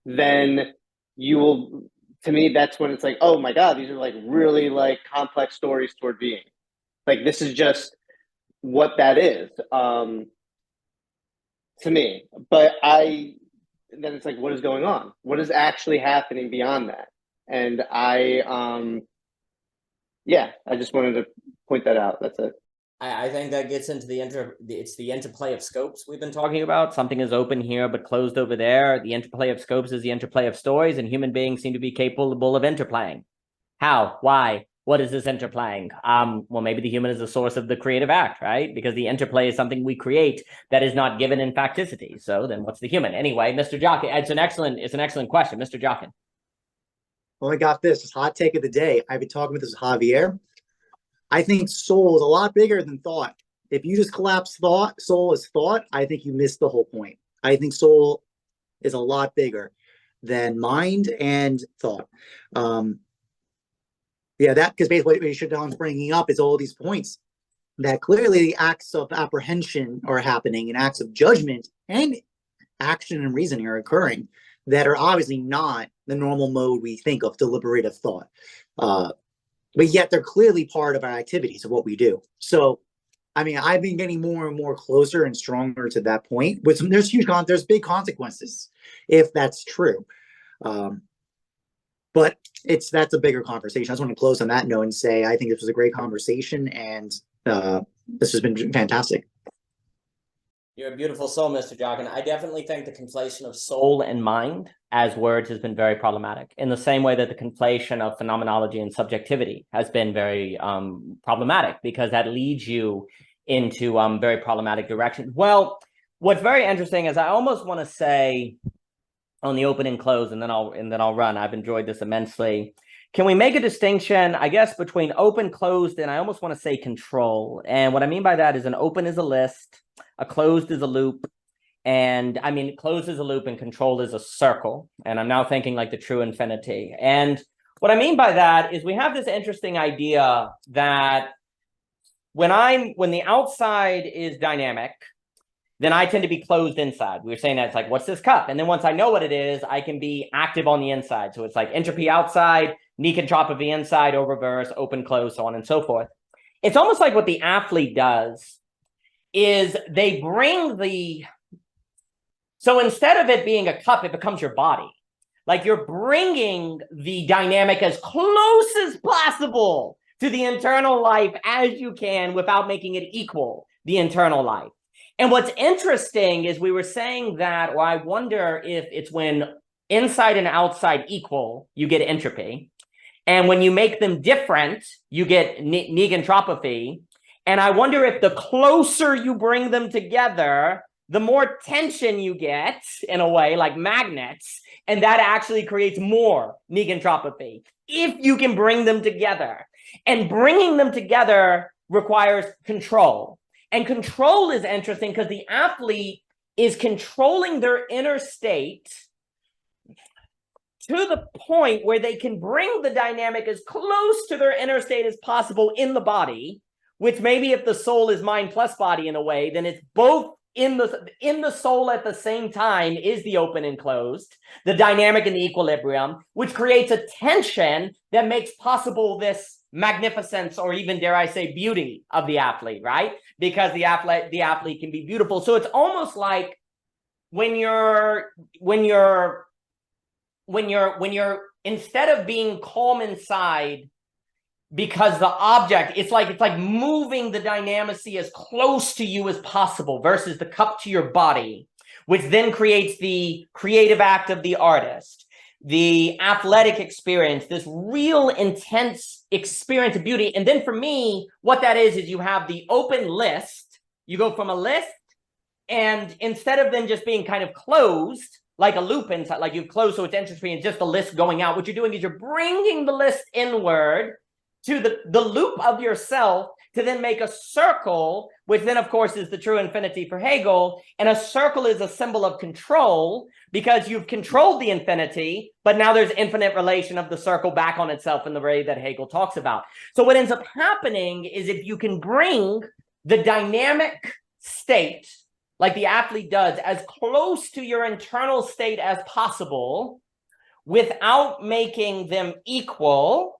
then you will, to me, that's when it's like, oh my God, these are like really like complex stories toward being. Like, this is just what that is. To me, but then it's like, what is going on? What is actually happening beyond that? And I just wanted to point that out. That's it. I think that gets into it's the interplay of scopes we've been talking about. Something is open here, but closed over there. The interplay of scopes is the interplay of stories, and human beings seem to be capable of interplaying. How? Why? What is this interplaying? Well, maybe the human is the source of the creative act, right? Because the interplay is something we create that is not given in facticity. So then what's the human? Anyway, Mr. Jochen, it's an excellent question. Mr. Jochen. Well, I got this hot take of the day. I've been talking with this Javier. I think soul is a lot bigger than thought. If you just collapse soul as thought, I think you missed the whole point. I think soul is a lot bigger than mind and thought. Yeah, because basically what Shadon's bringing up is all these points that clearly the acts of apprehension are happening and acts of judgment and action and reasoning are occurring that are obviously not the normal mode we think of deliberative thought. But yet they're clearly part of our activities of what we do. So, I mean, I've been getting more and more closer and stronger to that point. There's big consequences if that's true. But that's a bigger conversation. I just want to close on that note and say I think this was a great conversation, and this has been fantastic. You're a beautiful soul, Mr. Jochen. I definitely think the conflation of soul and mind as words has been very problematic, in the same way that the conflation of phenomenology and subjectivity has been very problematic, because that leads you into very problematic directions. Well, what's very interesting is I almost want to say on the open and close, and then I'll run. I've enjoyed this immensely. Can we make a distinction, I guess, between open, closed, and I almost want to say control? And what I mean by that is an open is a list, a closed is a loop, and I mean closed is a loop and control is a circle. And I'm now thinking like the true infinity. And what I mean by that is we have this interesting idea that when the outside is dynamic, then I tend to be closed inside. We were saying that it's like, what's this cup? And then once I know what it is, I can be active on the inside. So it's like entropy outside, negentropy inside, or reverse, open, close, so on and so forth. It's almost like what the athlete does is they bring so instead of it being a cup, it becomes your body. Like you're bringing the dynamic as close as possible to the internal life as you can without making it equal the internal life. And what's interesting is we were saying that, or I wonder if it's when inside and outside equal, you get entropy. And when you make them different, you get negentropy. And I wonder if the closer you bring them together, the more tension you get, in a way, like magnets, and that actually creates more negentropy, if you can bring them together. And bringing them together requires control. And control is interesting because the athlete is controlling their inner state to the point where they can bring the dynamic as close to their inner state as possible in the body, which maybe if the soul is mind plus body in a way, then it's both in the soul at the same time is the open and closed, the dynamic and the equilibrium, which creates a tension that makes possible this magnificence, or even, dare I say, beauty of the athlete, right? Because the athlete can be beautiful. So it's almost like when you're instead of being calm inside, because the object, it's like moving the dynamicy as close to you as possible versus the cup to your body, which then creates the creative act of the artist, the athletic experience, this real intense experience of beauty. And then for me, what that is you have the open list. You go from a list, and instead of then just being kind of closed, like a loop inside, like you've closed so it's entropy and just the list going out, what you're doing is you're bringing the list inward to the loop of yourself to then make a circle, which then, of course, is the true infinity for Hegel. And a circle is a symbol of control because you've controlled the infinity, but now there's infinite relation of the circle back on itself in the way that Hegel talks about. So what ends up happening is if you can bring the dynamic state, like the athlete does, as close to your internal state as possible without making them equal,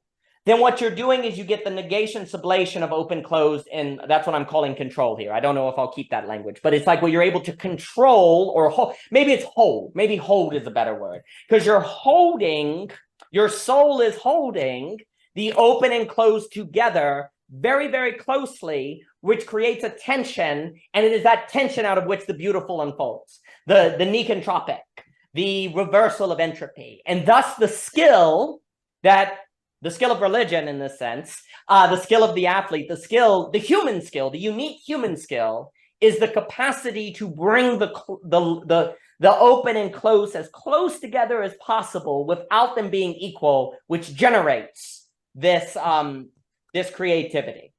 then what you're doing is you get the negation sublation of open closed, and that's what I'm calling control here. I don't know if I'll keep that language, but it's like where you're able to control or hold. Maybe it's hold. Maybe hold is a better word, because you're holding, your soul is holding the open and closed together very, very closely, which creates a tension, and it is that tension out of which the beautiful unfolds, the Negentropic, the reversal of entropy, and thus the skill of religion in this sense, the skill of the athlete, the human skill, the unique human skill is the capacity to bring the open and close as close together as possible without them being equal, which generates this creativity.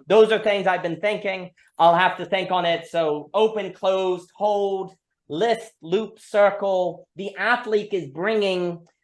Those are things I've been thinking. I'll have to think on it. So open, closed, hold, list, loop, circle. The athlete is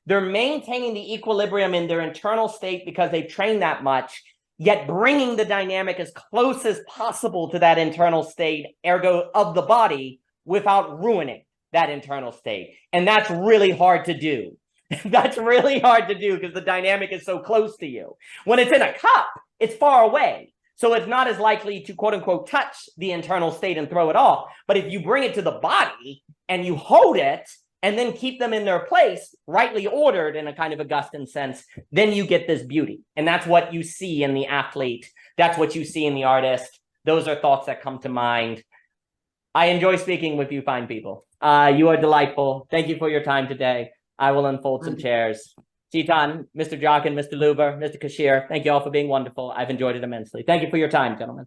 they're maintaining the equilibrium in their internal state because they've trained that much, yet bringing the dynamic as close as possible to that internal state, ergo of the body, without ruining that internal state. And that's really hard to do. That's really hard to do because the dynamic is so close to you. When it's in a cup, it's far away. So it's not as likely to, quote unquote, touch the internal state and throw it off. But if you bring it to the body and you hold it, and then keep them in their place, rightly ordered in a kind of Augustan sense, then you get this beauty. And that's what you see in the athlete. That's what you see in the artist. Those are thoughts that come to mind. I enjoy speaking with you fine people. You are delightful. Thank you for your time today. I will unfold some chairs. Chetan, Mr. Jockin, Mr. Luber, Mr. Kishere, thank you all for being wonderful. I've enjoyed it immensely. Thank you for your time, gentlemen.